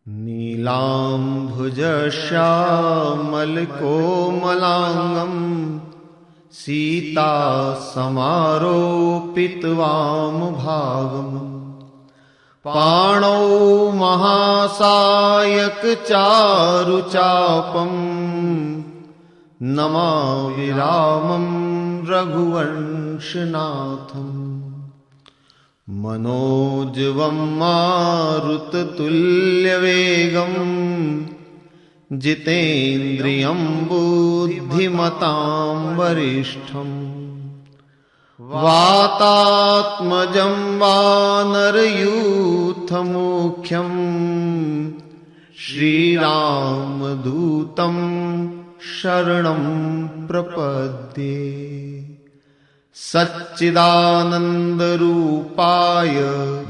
नीलाम्भुजश्यामलकोमलाङ्गं सीतासमारोपितवामभागम् पाणौ महासायकचारुचापं नमामि रामं रघुवंशनाथम् मनोजवं मारुततुल्यवेगं जितेन्द्रियं बुद्धिमतां वरिष्ठम् वातात्मजं वानरयूथमुख्यं श्रीरामदूतं शरणं प्रपद्ये। सच्चिदानन्दरूपाय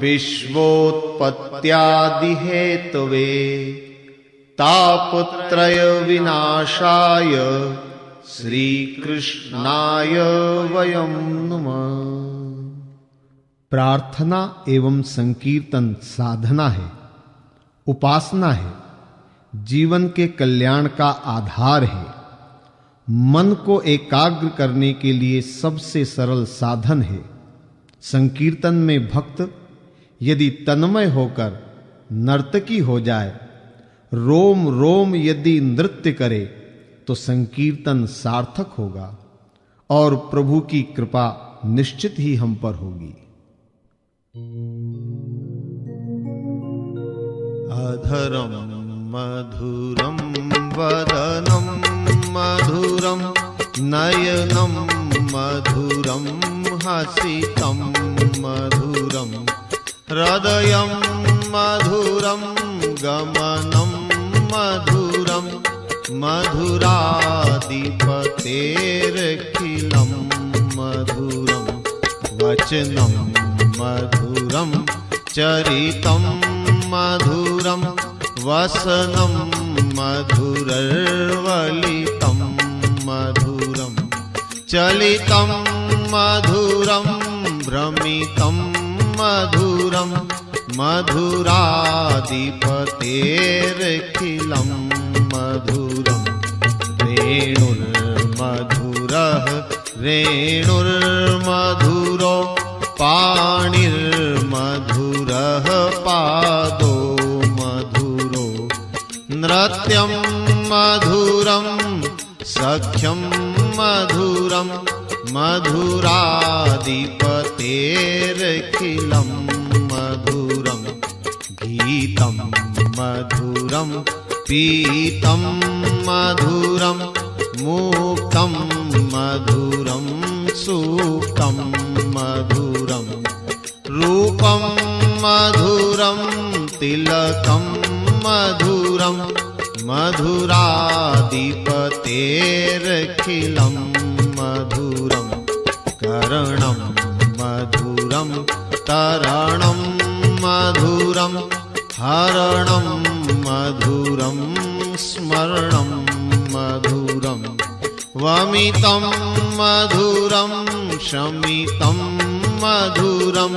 विश्वोत्पत्त्यादिहेतवे तापत्रयविनाशाय श्रीकृष्णाय वयं नमः। प्रार्थना एवं संकीर्तन साधना है, उपासना है, जीवन के कल्याण का आधार है। मन को एकाग्र करने के लिए सबसे सरल साधन है। संकीर्तन में भक्त यदि तन्मय होकर नर्तकी हो जाए, रोम रोम यदि नृत्य करे, तो संकीर्तन सार्थक होगा और प्रभु की कृपा निश्चित ही हम पर होगी। अधरम मधुरम वदनम मधुरम नयनम मधुरम हसितम मधुरम हृदयं मधुरम गमनं मधुरम मधुराधिपतेरखिलं मधुरम वचनं मधुरम चरितं मधुरम वसनं मधुरर्वलितं मधुरम चलितं मधुरम भ्रमितं मधुरम मधुराधिपतेरखिलं मधुरम रेणुर्मधुरः रेणुर्मधुरो पाणिर्मधुरः पादो मधुरो नृत्यं मधुरं सख्यं मधुरं मधुराधिपतेरखिलं मधुरं गीतं मधुरं पीतं मधुरं मुक्तं मधुरं सूक्तं मधुरं रूपं मधुरं तिलकं मधुरं मधुराधिपतेरखिलं मधुरं करणं मधुरं तरणं मधुरं हरणं मधुरं स्मरणं मधुरं वमितं मधुरं शमितं मधुरं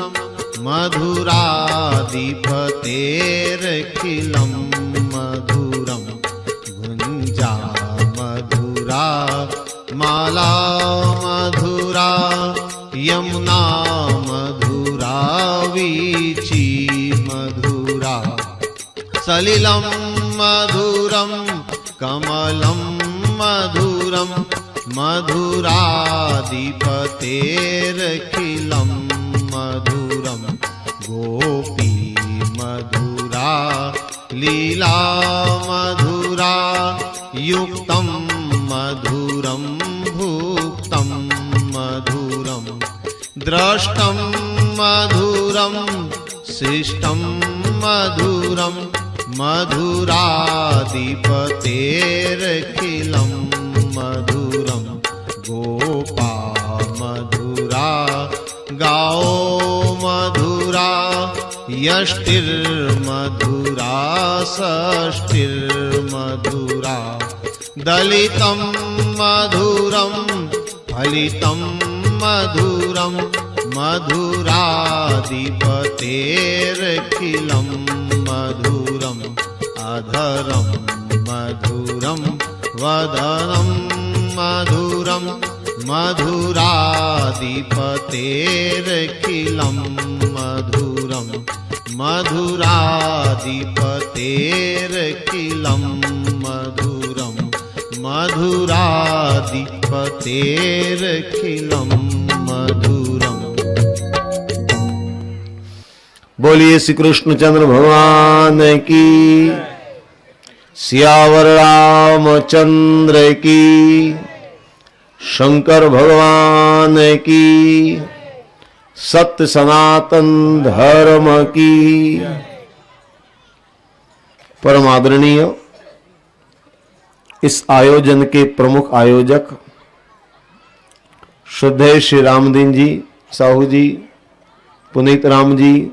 मधुराधिपतेरखिलं मधुरं गुञ्जा मधुरा माला मधुरा यमुना मधुरा वीची मधुरा सलिलं मधुरं कमलं मधुरं मधुराधिपतेरखिलं मधुरं गोपी मधुरा लीला मधुरा युक्तं मधुरं भुक्तं मधुरं द्रष्टं मधुरं शिष्टं मधुरं मधुराधिपतेरखिलं मधुरं गोपा मधुरा गाओ मधुरा यष्टिर्मधुरा षष्टिर्मधुरा दलितं मधुरं फलितं मधुरं मधुराधिपतेरखिलं मधुरं अधरं मधुरं वदनं मधुरं मधुराधिपतेरखिलं मधुरं मधुराधिपतेरखिलं मधुरं मधुराधिपतेरखिलं मधुरम्। बोलिए श्री कृष्णचंद्र भगवान की, सियावर रामचंद्र की, शंकर भगवान की, सत्य सनातन धर्म की। परम आदरणीय इस आयोजन के प्रमुख आयोजक श्रद्धेय श्री रामदीन जी साहू जी, पुनीत राम जी,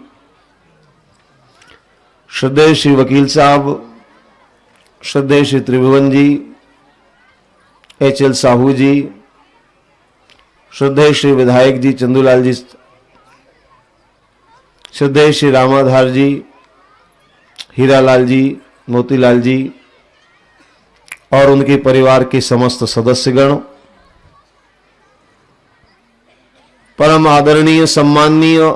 श्रद्धेय श्री वकील साहब, श्रद्धेय श्री त्रिभुवन जी, HL साहू जी, श्रद्धेय श्री विधायक जी चंदूलाल जी, श्रद्धेय श्री रामाधार जी, हीरालाल जी, मोतीलाल जी और उनके परिवार के समस्त सदस्यगण, परम आदरणीय सम्माननीय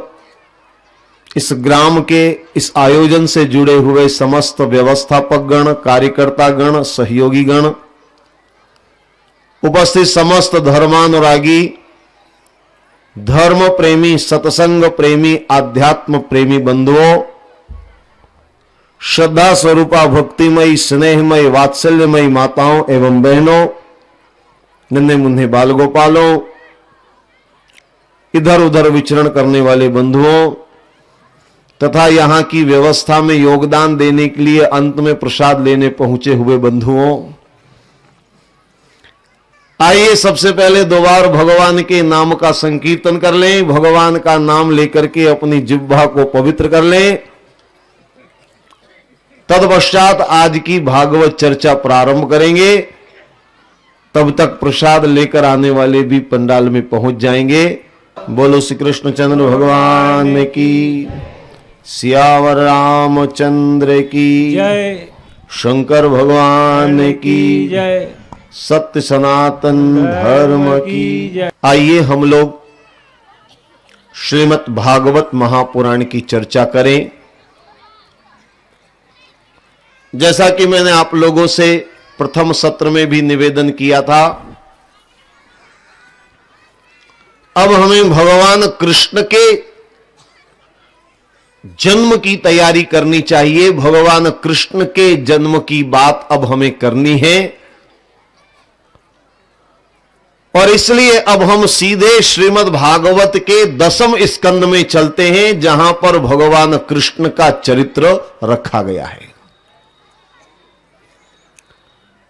इस ग्राम के इस आयोजन से जुड़े हुए समस्त व्यवस्थापक गण, कार्यकर्ता गण, सहयोगी गण, उपस्थित समस्त धर्मानुरागी, धर्म प्रेमी, सत्संग प्रेमी, आध्यात्म प्रेमी बंधुओं, श्रद्धा स्वरूपा भक्तिमयी, स्नेहमयी, वात्सल्यमयी माताओं एवं बहनों, नन्हे मुन्ने बाल गोपालों, इधर उधर विचरण करने वाले बंधुओं तथा यहां की व्यवस्था में योगदान देने के लिए अंत में प्रसाद लेने पहुंचे हुए बंधुओं, आइए सबसे पहले दो बार भगवान के नाम का संकीर्तन कर लें। भगवान का नाम लेकर के अपनी जिह्वा को पवित्र कर लें। तत्पश्चात आज की भागवत चर्चा प्रारंभ करेंगे। तब तक प्रसाद लेकर आने वाले भी पंडाल में पहुंच जाएंगे। बोलो श्री कृष्णचंद्र भगवान की, सियावर रामचंद्र की जय, शंकर भगवान की जय, सत्य सनातन धर्म की जय। आइए हम लोग श्रीमद् भागवत महापुराण की चर्चा करें। जैसा कि मैंने आप लोगों से प्रथम सत्र में भी निवेदन किया था, अब हमें भगवान कृष्ण के जन्म की तैयारी करनी चाहिए। भगवान कृष्ण के जन्म की बात अब हमें करनी है और इसलिए अब हम सीधे श्रीमद् भागवत के 10वें स्कंद में चलते हैं, जहां पर भगवान कृष्ण का चरित्र रखा गया है।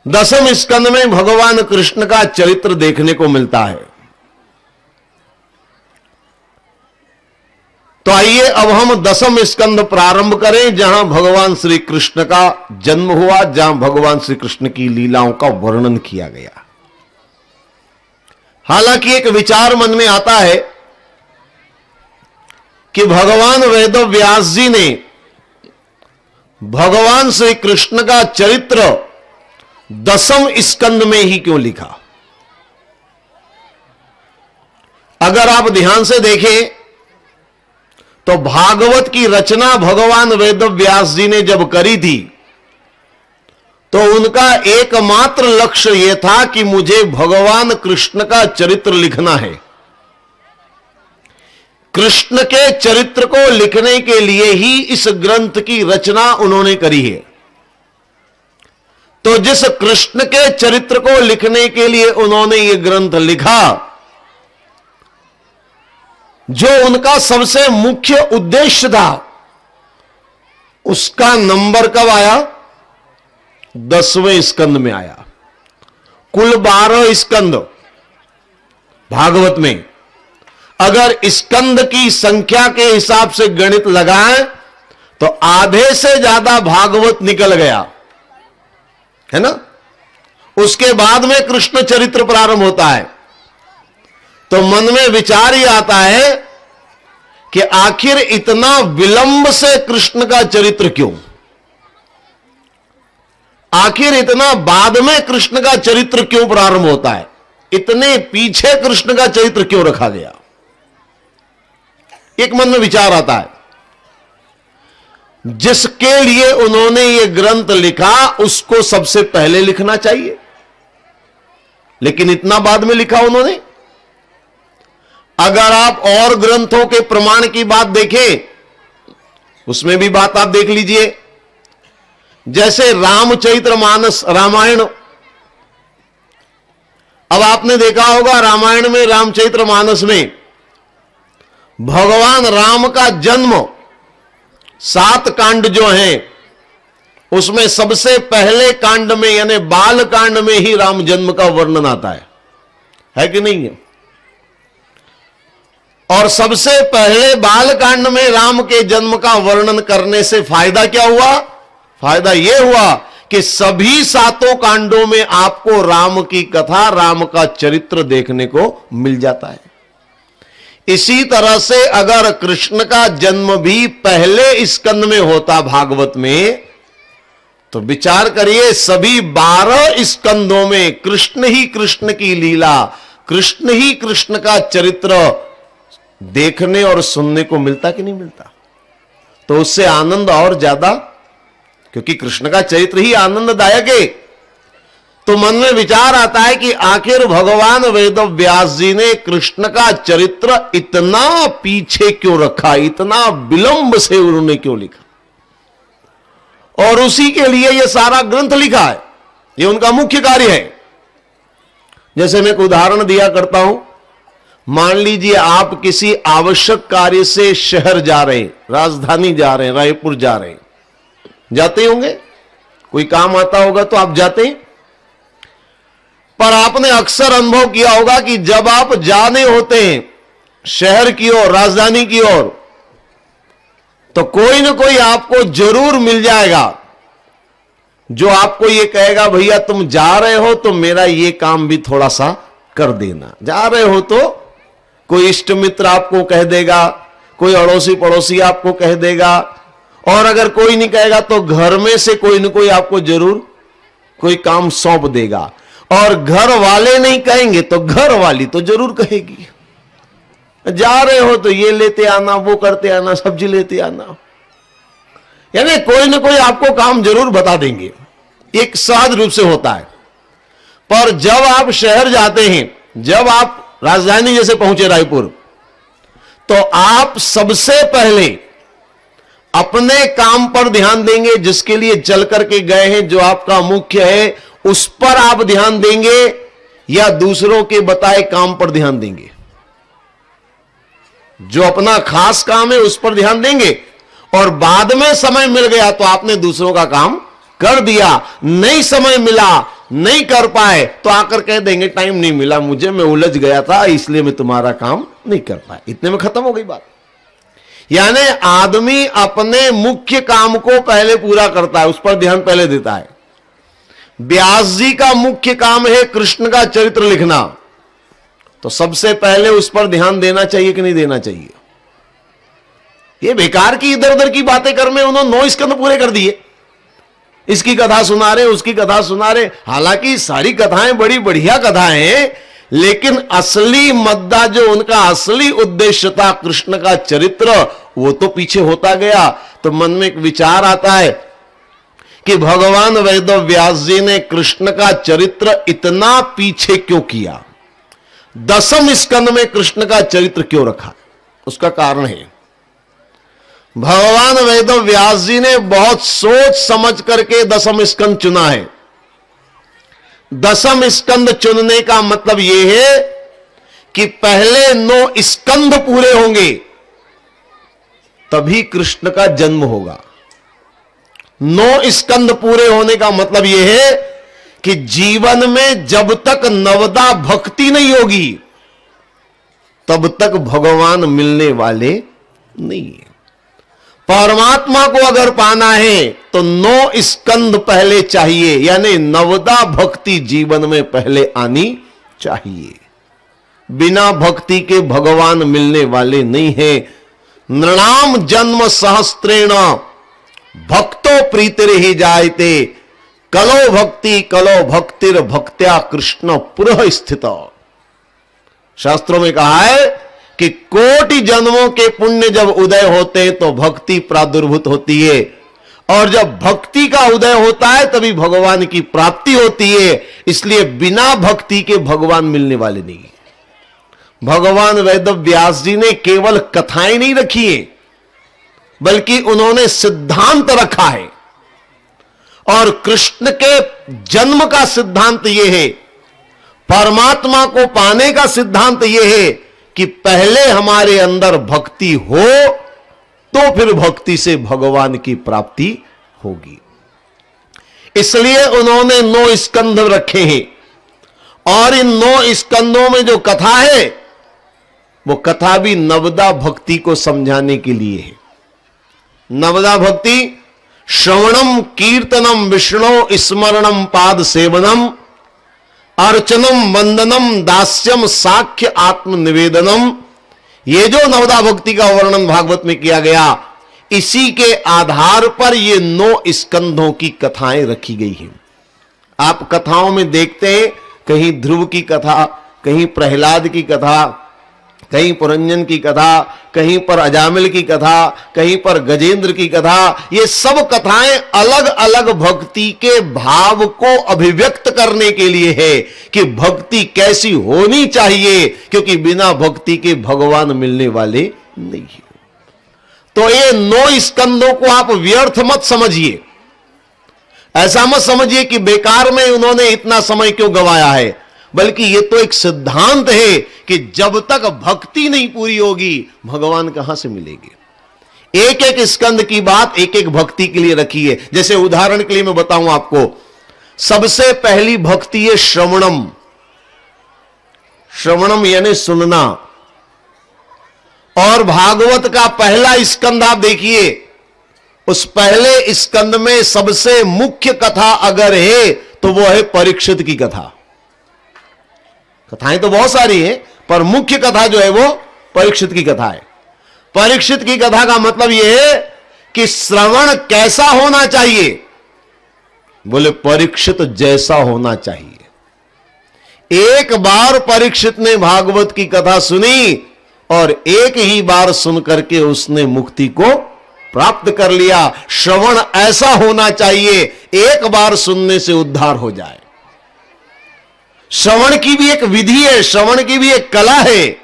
10वें स्कंद में भगवान कृष्ण का चरित्र देखने को मिलता है। तो आइए अब हम 10वें स्कंद प्रारंभ करें, जहां भगवान श्री कृष्ण का जन्म हुआ, जहां भगवान श्री कृष्ण की लीलाओं का वर्णन किया गया। हालांकि एक विचार मन में आता है कि भगवान वेद व्यास जी ने भगवान श्री कृष्ण का चरित्र 10वें स्कंद में ही क्यों लिखा। अगर आप ध्यान से देखें तो भागवत की रचना भगवान वेद व्यास जी ने जब करी थी तो उनका एकमात्र लक्ष्य यह था कि मुझे भगवान कृष्ण का चरित्र लिखना है। कृष्ण के चरित्र को लिखने के लिए ही इस ग्रंथ की रचना उन्होंने करी है। तो जिस कृष्ण के चरित्र को लिखने के लिए उन्होंने यह ग्रंथ लिखा, जो उनका सबसे मुख्य उद्देश्य था, उसका नंबर कब आया? 10वें स्कंद में आया। कुल 12 स्कंद भागवत में, अगर स्कंद की संख्या के हिसाब से गणित लगाएं तो आधे से ज्यादा भागवत निकल गया है ना। उसके बाद में कृष्ण चरित्र प्रारंभ होता है। तो मन में विचार ही आता है कि आखिर इतना विलंब से कृष्ण का चरित्र क्यों। आखिर इतना बाद में कृष्ण का चरित्र क्यों प्रारंभ होता है, इतने पीछे कृष्ण का चरित्र क्यों रखा गया? एक मन में विचार आता है। जिसके लिए उन्होंने यह ग्रंथ लिखा उसको सबसे पहले लिखना चाहिए, लेकिन इतना बाद में लिखा उन्होंने। अगर आप और ग्रंथों के प्रमाण की बात देखें, उसमें भी बात आप देख लीजिए। जैसे रामचरितमानस रामायण, अब आपने देखा होगा रामायण में, रामचरितमानस में भगवान राम का जन्म 7 कांड जो हैं, उसमें सबसे पहले कांड में यानी बाल कांड में ही राम जन्म का वर्णन आता है कि नहीं है? और सबसे पहले बाल कांड में राम के जन्म का वर्णन करने से फायदा क्या हुआ? फायदा यह हुआ कि सभी 7 कांडों में आपको राम की कथा, राम का चरित्र देखने को मिल जाता है। इसी तरह से अगर कृष्ण का जन्म भी पहले स्कंद में होता भागवत में, तो विचार करिए सभी 12 स्कंदों में कृष्ण ही कृष्ण की लीला, कृष्ण ही कृष्ण का चरित्र देखने और सुनने को मिलता कि नहीं मिलता? तो उससे आनंद और ज्यादा, क्योंकि कृष्ण का चरित्र ही आनंददायक है। तो मन में विचार आता है कि आखिर भगवान वेद व्यास जी ने कृष्ण का चरित्र इतना पीछे क्यों रखा, इतना विलंब से उन्होंने क्यों लिखा, और उसी के लिए यह सारा ग्रंथ लिखा है। यह उनका मुख्य कार्य है। जैसे मैं एक उदाहरण दिया करता हूं, मान लीजिए आप किसी आवश्यक कार्य से शहर जा रहे हैं, राजधानी जा रहे हैं, रायपुर जा रहे हैं, जाते होंगे, कोई काम आता होगा तो आप जाते हैं। पर आपने अक्सर अनुभव किया होगा कि जब आप जाने होते हैं शहर की ओर, राजधानी की ओर, तो कोई ना कोई आपको जरूर मिल जाएगा जो आपको यह कहेगा, भैया तुम जा रहे हो तो मेरा यह काम भी थोड़ा सा कर देना। जा रहे हो तो कोई इष्ट मित्र आपको कह देगा, कोई अड़ोसी पड़ोसी आपको कह देगा, और अगर कोई नहीं कहेगा तो घर में से कोई ना कोई आपको जरूर कोई काम सौंप देगा। और घर वाले नहीं कहेंगे तो घर वाली तो जरूर कहेगी, जा रहे हो तो ये लेते आना, वो करते आना, सब्जी लेते आना। यानी कोई ना कोई आपको काम जरूर बता देंगे, एक सहज रूप से होता है। पर जब आप शहर जाते हैं, जब आप राजधानी जैसे पहुंचे रायपुर, तो आप सबसे पहले अपने काम पर ध्यान देंगे, जिसके लिए चल करके गए हैं, जो आपका मुख्य है उस पर आप ध्यान देंगे, या दूसरों के बताए काम पर ध्यान देंगे? जो अपना खास काम है उस पर ध्यान देंगे, और बाद में समय मिल गया तो आपने दूसरों का काम कर दिया। नहीं समय मिला, नहीं कर पाए तो आकर कह देंगे टाइम नहीं मिला मुझे, मैं उलझ गया था इसलिए मैं तुम्हारा काम नहीं कर पाया। इतने में खत्म हो गई बात। यानी आदमी अपने मुख्य काम को पहले पूरा करता है, उस पर ध्यान पहले देता है। व्यास जी का मुख्य काम है कृष्ण का चरित्र लिखना, तो सबसे पहले उस पर ध्यान देना चाहिए कि नहीं देना चाहिए? ये बेकार की इधर उधर की बातें कर में उन्होंने 9 स्कंद पूरे कर दिए। इसकी कथा सुना रहे, उसकी कथा सुना रहे। हालांकि सारी कथाएं बड़ी बढ़िया कथाएं हैं, लेकिन असली मुद्दा जो उनका असली उद्देश्य था कृष्ण का चरित्र, वो तो पीछे होता गया। तो मन में एक विचार आता है कि भगवान वेद व्यास जी ने कृष्ण का चरित्र इतना पीछे क्यों किया, 10वें स्कंद में कृष्ण का चरित्र क्यों रखा? उसका कारण है भगवान वेद व्यास जी ने बहुत सोच समझ करके 10वां स्कंद चुना है। 10वां स्कंद चुनने का मतलब यह है कि पहले 9 स्कंद पूरे होंगे तभी कृष्ण का जन्म होगा। 9 स्कंद पूरे होने का मतलब यह है कि जीवन में जब तक नवदा भक्ति नहीं होगी तब तक भगवान मिलने वाले नहीं है। परमात्मा को अगर पाना है तो 9 स्कंद पहले चाहिए, यानी नवदा भक्ति जीवन में पहले आनी चाहिए। बिना भक्ति के भगवान मिलने वाले नहीं है। नृणाम जन्म सहस्त्रेण भक्तो प्रीतिर्हि जायते कलो भक्तिर भक्त्या कृष्ण पुरः स्थित। शास्त्रों में कहा है कि कोटि जन्मों के पुण्य जब उदय होते हैं तो भक्ति प्रादुर्भूत होती है, और जब भक्ति का उदय होता है तभी भगवान की प्राप्ति होती है। इसलिए बिना भक्ति के भगवान मिलने वाले नहीं। भगवान वेद व्यास जी ने केवल कथाएं नहीं रखी है, बल्कि उन्होंने सिद्धांत रखा है। और कृष्ण के जन्म का सिद्धांत यह है, परमात्मा को पाने का सिद्धांत यह है कि पहले हमारे अंदर भक्ति हो तो फिर भक्ति से भगवान की प्राप्ति होगी। इसलिए उन्होंने 9 स्कंध रखे हैं, और इन 9 स्कंधों में जो कथा है वो कथा भी नवदा भक्ति को समझाने के लिए है। नवदा भक्ति श्रवणम कीर्तनम विष्णु स्मरणम पाद सेवनम अर्चनम वंदनम दास्यम साख्य आत्म निवेदनम, ये जो नवदा भक्ति का वर्णन भागवत में किया गया, इसी के आधार पर ये 9 स्कंधों की कथाएं रखी गई हैं। आप कथाओं में देखते हैं कहीं ध्रुव की कथा, कहीं प्रहलाद की कथा, कहीं पुरंजन की कथा, कहीं पर अजामिल की कथा, कहीं पर गजेंद्र की कथा। ये सब कथाएं अलग अलग भक्ति के भाव को अभिव्यक्त करने के लिए है कि भक्ति कैसी होनी चाहिए, क्योंकि बिना भक्ति के भगवान मिलने वाले नहीं है। तो ये 9 स्कंदों को आप व्यर्थ मत समझिए, ऐसा मत समझिए कि बेकार में उन्होंने इतना समय क्यों गंवाया है, बल्कि ये तो एक सिद्धांत है कि जब तक भक्ति नहीं पूरी होगी भगवान कहां से मिलेंगे। एक एक स्कंद की बात एक एक भक्ति के लिए रखी है। जैसे उदाहरण के लिए मैं बताऊं आपको, सबसे पहली भक्ति है श्रवणम। श्रवणम यानी सुनना। और भागवत का पहला स्कंद आप देखिए, उस पहले स्कंद में सबसे मुख्य कथा अगर है तो वो है परीक्षित की कथा। कथाएं तो बहुत सारी हैं, पर मुख्य कथा जो है वो परीक्षित की कथा है। परीक्षित की कथा का मतलब यह है कि श्रवण कैसा होना चाहिए, बोले परीक्षित जैसा होना चाहिए। एक बार परीक्षित ने भागवत की कथा सुनी और एक ही बार सुन करके उसने मुक्ति को प्राप्त कर लिया। श्रवण ऐसा होना चाहिए, एक बार सुनने से उद्धार हो जाए। श्रवण की भी एक विधि है, श्रवण की भी एक कला है।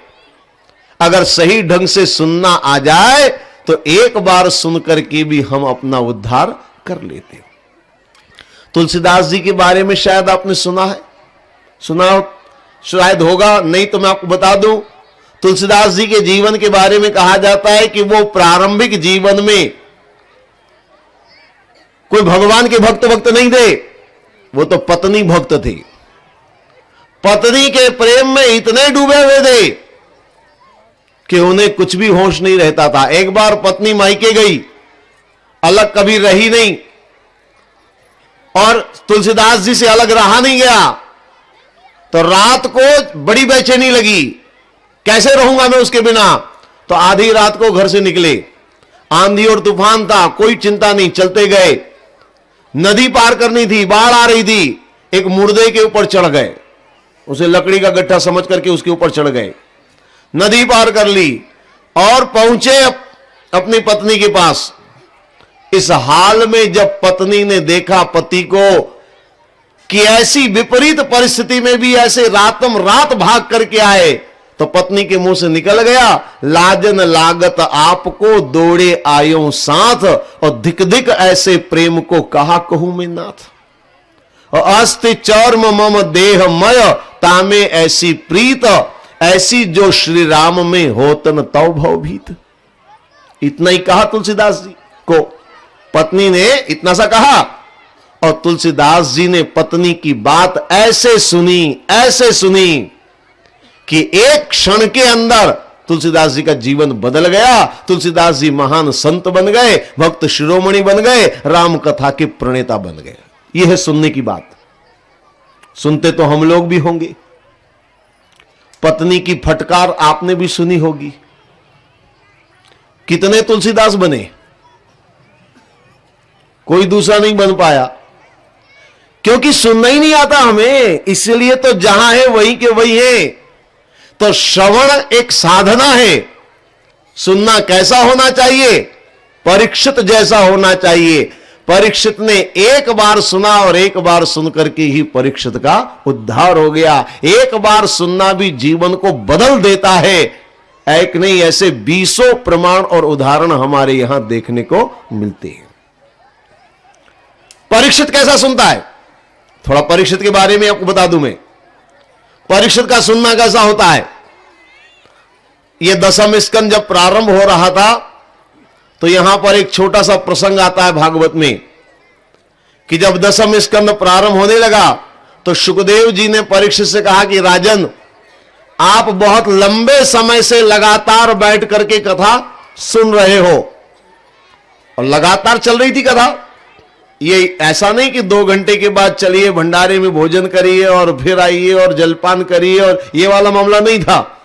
अगर सही ढंग से सुनना आ जाए तो एक बार सुन करके भी हम अपना उद्धार कर लेते हैं। तुलसीदास जी के बारे में शायद आपने सुना है, सुना शायद होगा, नहीं तो मैं आपको बता दूं। तुलसीदास जी के जीवन के बारे में कहा जाता है कि वो प्रारंभिक जीवन में कोई भगवान के भक्त नहीं थे, वो तो पत्नी भक्त थे। पत्नी के प्रेम में इतने डूबे हुए थे कि उन्हें कुछ भी होश नहीं रहता था। एक बार पत्नी मायके गई, अलग कभी रही नहीं, और तुलसीदास जी से अलग रहा नहीं गया। तो रात को बड़ी बेचैनी लगी, कैसे रहूंगा मैं उसके बिना। तो आधी रात को घर से निकले, आंधी और तूफान था, कोई चिंता नहीं, चलते गए। नदी पार करनी थी, बाढ़ आ रही थी, एक मुर्दे के ऊपर चढ़ गए, उसे लकड़ी का गट्ठा समझ करके उसके ऊपर चढ़ गए, नदी पार कर ली और पहुंचे अपनी पत्नी के पास। इस हाल में जब पत्नी ने देखा पति को कि ऐसी विपरीत परिस्थिति में भी ऐसे रातम रात भाग करके आए, तो पत्नी के मुंह से निकल गया, लाजन लागत आपको दौड़े आयो साथ, और धिक धिक ऐसे प्रेम को कहा कहूं मैं नाथ। और अस्ति चर्म मम देहमय तामे ऐसी प्रीत, ऐसी जो श्री राम में होतन तव भवभीत। इतना ही कहा तुलसीदास जी को, पत्नी ने इतना सा कहा, और तुलसीदास जी ने पत्नी की बात ऐसे सुनी कि एक क्षण के अंदर तुलसीदास जी का जीवन बदल गया। तुलसीदास जी महान संत बन गए, भक्त शिरोमणि बन गए, राम कथा के प्रणेता बन गए। यह है सुनने की बात। सुनते तो हम लोग भी होंगे। पत्नी की फटकार आपने भी सुनी होगी। कितने तुलसीदास बने, कोई दूसरा नहीं बन पाया। क्योंकि सुनना ही नहीं आता हमें, इसलिए तो जहां है वहीं के वही है। तो श्रवण एक साधना है। सुनना कैसा होना चाहिए? परीक्षित जैसा होना चाहिए। परीक्षित ने एक बार सुना और एक बार सुनकर के ही परीक्षित का उद्धार हो गया। एक बार सुनना भी जीवन को बदल देता है। एक नहीं, ऐसे 20 प्रमाण और उदाहरण हमारे यहां देखने को मिलते हैं। परीक्षित कैसा सुनता है? थोड़ा परीक्षित के बारे में आपको बता दूं मैं। परीक्षित का सुनना कैसा होता है? यह 10वें स्कंद जब प्रारंभ हो रहा था तो यहां पर एक छोटा सा प्रसंग आता है भागवत में कि जब 10वें स्कंद प्रारंभ होने लगा तो सुखदेव जी ने परीक्षित से कहा कि राजन, आप बहुत लंबे समय से लगातार बैठ करके कथा सुन रहे हो और लगातार चल रही थी कथा। ये ऐसा नहीं कि 2 घंटे के बाद चलिए भंडारे में भोजन करिए और फिर आइए और जलपान करिए, और ये वाला मामला नहीं था।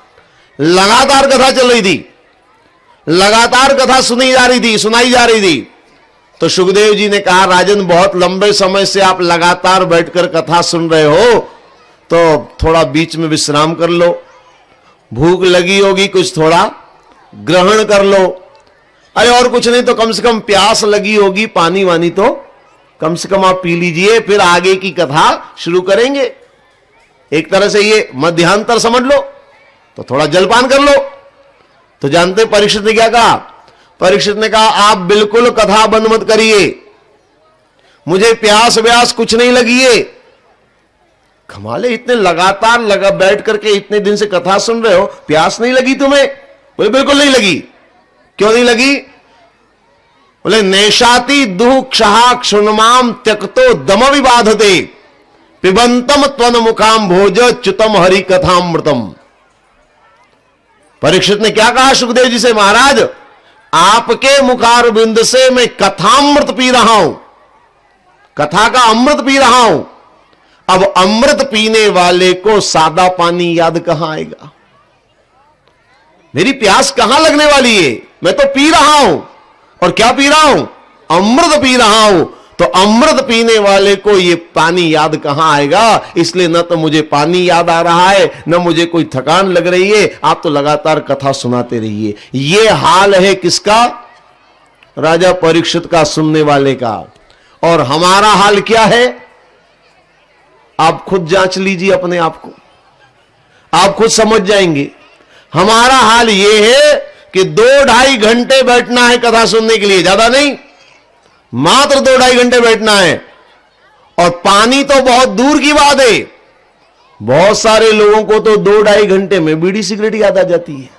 लगातार कथा चल रही थी, लगातार कथा सुनाई जा रही थी। तो सुखदेव जी ने कहा, राजन, बहुत लंबे समय से आप लगातार बैठकर कथा सुन रहे हो, तो थोड़ा बीच में विश्राम कर लो। भूख लगी होगी, कुछ थोड़ा ग्रहण कर लो। अरे और कुछ नहीं तो कम से कम प्यास लगी होगी, पानी वानी तो कम से कम आप पी लीजिए, फिर आगे की कथा शुरू करेंगे। एक तरह से ये मध्यांतर समझ लो, तो थोड़ा जलपान कर लो। तो जानते परीक्षित ने क्या कहा? परीक्षित ने कहा, आप बिल्कुल कथा बंद मत करिए, मुझे प्यास व्यास कुछ नहीं लगी है। कमाले, इतने लगातार बैठ करके इतने दिन से कथा सुन रहे हो, प्यास नहीं लगी तुम्हें? बोले बिल्कुल नहीं लगी। क्यों नहीं लगी? बोले नेशाति दुह क्षहा क्षुण्माम त्यक्तो दम विबाधते पिबंतम त्वन मुखाम भोज च्युतम हरि कथामृतम। परीक्षित ने क्या कहा सुखदेव जी से? महाराज, आपके मुखारबिंद से मैं कथामृत पी रहा हूं, कथा का अमृत पी रहा हूं। अब अमृत पीने वाले को सादा पानी याद कहां आएगा? मेरी प्यास कहां लगने वाली है? मैं तो पी रहा हूं, और क्या पी रहा हूं? अमृत पी रहा हूं। तो अमृत पीने वाले को ये पानी याद कहां आएगा? इसलिए न तो मुझे पानी याद आ रहा है, न मुझे कोई थकान लग रही है। आप तो लगातार कथा सुनाते रहिए। ये हाल है किसका? राजा परीक्षित का, सुनने वाले का। और हमारा हाल क्या है? आप खुद जांच लीजिए अपने आप को, आप खुद समझ जाएंगे। हमारा हाल यह है कि 2-2.5 घंटे बैठना है कथा सुनने के लिए, ज्यादा नहीं, मात्र 2-2.5 घंटे बैठना है। और पानी तो बहुत दूर की बात है, बहुत सारे लोगों को तो 2-2.5 घंटे में बीड़ी सिगरेट याद आ जाती है।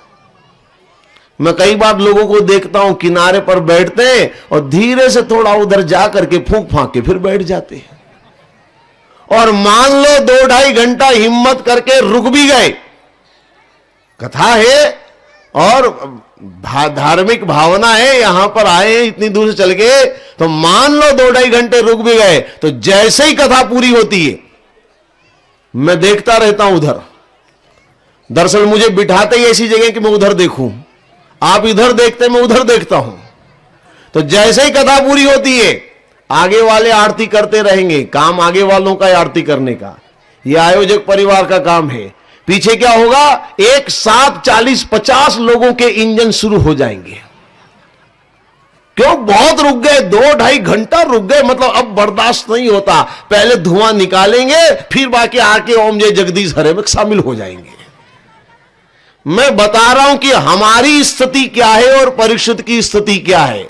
मैं कई बार लोगों को देखता हूं किनारे पर बैठते हैं और धीरे से थोड़ा उधर जा करके फूंक फांक के फिर बैठ जाते हैं। और मान लो 2-2.5 घंटा हिम्मत करके रुक भी गए, कथा है और धार्मिक भावना है, यहां पर आए हैं इतनी दूर से चल के, तो मान लो 2-2.5 घंटे रुक भी गए, तो जैसे ही कथा पूरी होती है मैं देखता रहता हूं उधर। दरअसल मुझे बिठाते ही ऐसी जगह कि मैं उधर देखूं, आप इधर देखते मैं उधर देखता हूं। तो जैसे ही कथा पूरी होती है आगे वाले आरती करते रहेंगे, काम आगे वालों का है आरती करने का, यह आयोजक परिवार का काम है। पीछे क्या होगा? एक साथ 40-50 लोगों के इंजन शुरू हो जाएंगे। क्यों? बहुत रुक गए, 2-2.5 घंटा रुक गए, मतलब अब बर्दाश्त नहीं होता। पहले धुआं निकालेंगे, फिर बाकी आके ओम जय जगदीश हरे में शामिल हो जाएंगे। मैं बता रहा हूं कि हमारी स्थिति क्या है और परीक्षित की स्थिति क्या है।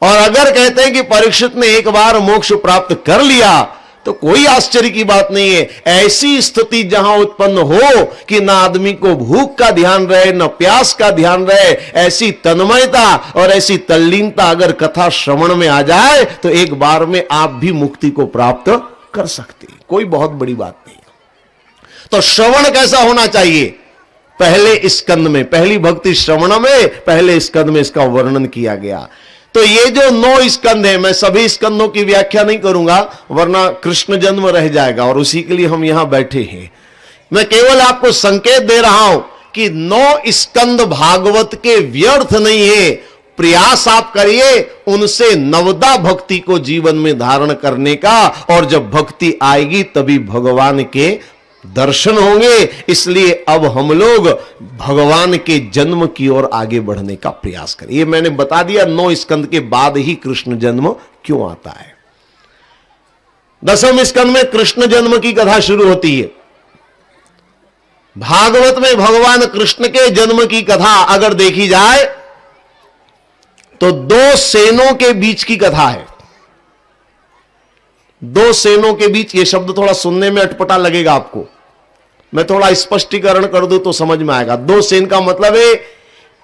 और अगर कहते हैं कि परीक्षित ने एक बार मोक्ष प्राप्त कर लिया तो कोई आश्चर्य की बात नहीं है। ऐसी स्थिति जहां उत्पन्न हो कि ना आदमी को भूख का ध्यान रहे, न प्यास का ध्यान रहे, ऐसी तन्मयता और ऐसी तल्लीनता अगर कथा श्रवण में आ जाए तो एक बार में आप भी मुक्ति को प्राप्त कर सकते हैं, कोई बहुत बड़ी बात नहीं। तो श्रवण कैसा होना चाहिए? पहले स्कंद में, पहली भक्ति श्रवण में पहले स्कंद में इसका वर्णन किया गया। तो ये जो 9 स्कंद है, मैं सभी स्कंदों की व्याख्या नहीं करूंगा वरना कृष्ण जन्म रह जाएगा, और उसी के लिए हम यहां बैठे हैं। मैं केवल आपको संकेत दे रहा हूं कि 9 स्कंद भागवत के व्यर्थ नहीं है, प्रयास आप करिए उनसे नवदा भक्ति को जीवन में धारण करने का, और जब भक्ति आएगी तभी भगवान के दर्शन होंगे। इसलिए अब हम लोग भगवान के जन्म की ओर आगे बढ़ने का प्रयास करें। ये मैंने बता दिया 9 स्कंद के बाद ही कृष्ण जन्म क्यों आता है। 10वें स्कंद में कृष्ण जन्म की कथा शुरू होती है। भागवत में भगवान कृष्ण के जन्म की कथा अगर देखी जाए तो 2 सेनों के बीच की कथा है। 2 सेनों के बीच, यह शब्द थोड़ा सुनने में अटपटा लगेगा आपको, मैं थोड़ा स्पष्टीकरण कर दूं तो समझ में आएगा। 2 सेन का मतलब है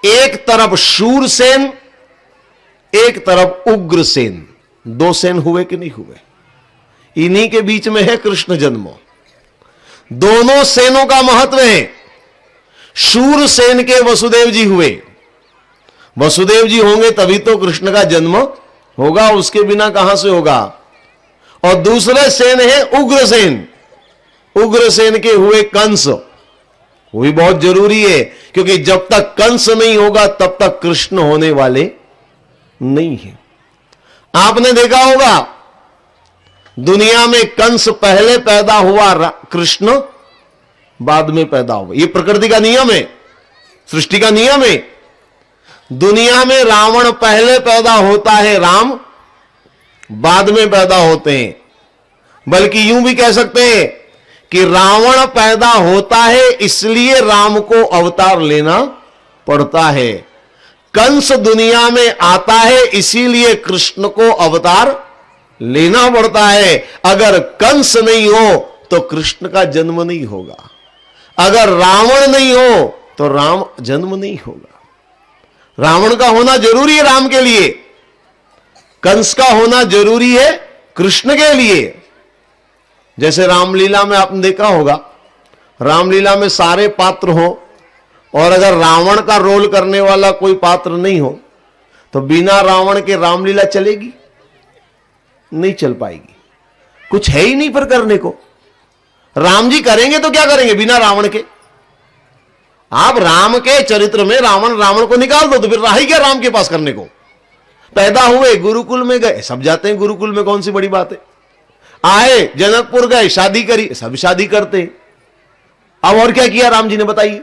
एक तरफ शूर सेन, एक तरफ उग्र सेन। 2 सेन हुए कि नहीं हुए? इन्हीं के बीच में है कृष्ण जन्म। दोनों सेनों का महत्व है। शूर सेन के वसुदेव जी हुए, वसुदेव जी होंगे तभी तो कृष्ण का जन्म होगा, उसके बिना कहां से होगा। और दूसरे सेन है उग्रसेन। उग्रसेन के हुए कंस, वो भी बहुत जरूरी है, क्योंकि जब तक कंस नहीं होगा तब तक कृष्ण होने वाले नहीं है। आपने देखा होगा दुनिया में कंस पहले पैदा हुआ, कृष्ण बाद में पैदा हुआ। यह प्रकृति का नियम है, सृष्टि का नियम है। दुनिया में रावण पहले पैदा होता है, राम बाद में पैदा होते हैं। बल्कि यूं भी कह सकते हैं कि रावण पैदा होता है इसलिए राम को अवतार लेना पड़ता है। कंस दुनिया में आता है इसीलिए कृष्ण को अवतार लेना पड़ता है। अगर कंस नहीं हो तो कृष्ण का जन्म नहीं होगा, अगर रावण नहीं हो तो राम जन्म नहीं होगा। रावण का होना जरूरी है राम के लिए, कंस का होना जरूरी है कृष्ण के लिए। जैसे रामलीला में आपने देखा होगा, रामलीला में सारे पात्र हो और अगर रावण का रोल करने वाला कोई पात्र नहीं हो तो बिना रावण के रामलीला चलेगी? नहीं चल पाएगी, कुछ है ही नहीं पर करने को। राम जी करेंगे तो क्या करेंगे बिना रावण के? आप राम के चरित्र में रावण को निकाल दो तो फिर रहा ही क्या राम के पास करने को। पैदा हुए, गुरुकुल में गए, सब जाते हैं गुरुकुल में, कौन सी बड़ी बात है। आए जनकपुर गए, शादी करी, सब शादी करते हैं। अब और क्या किया राम जी ने बताइए।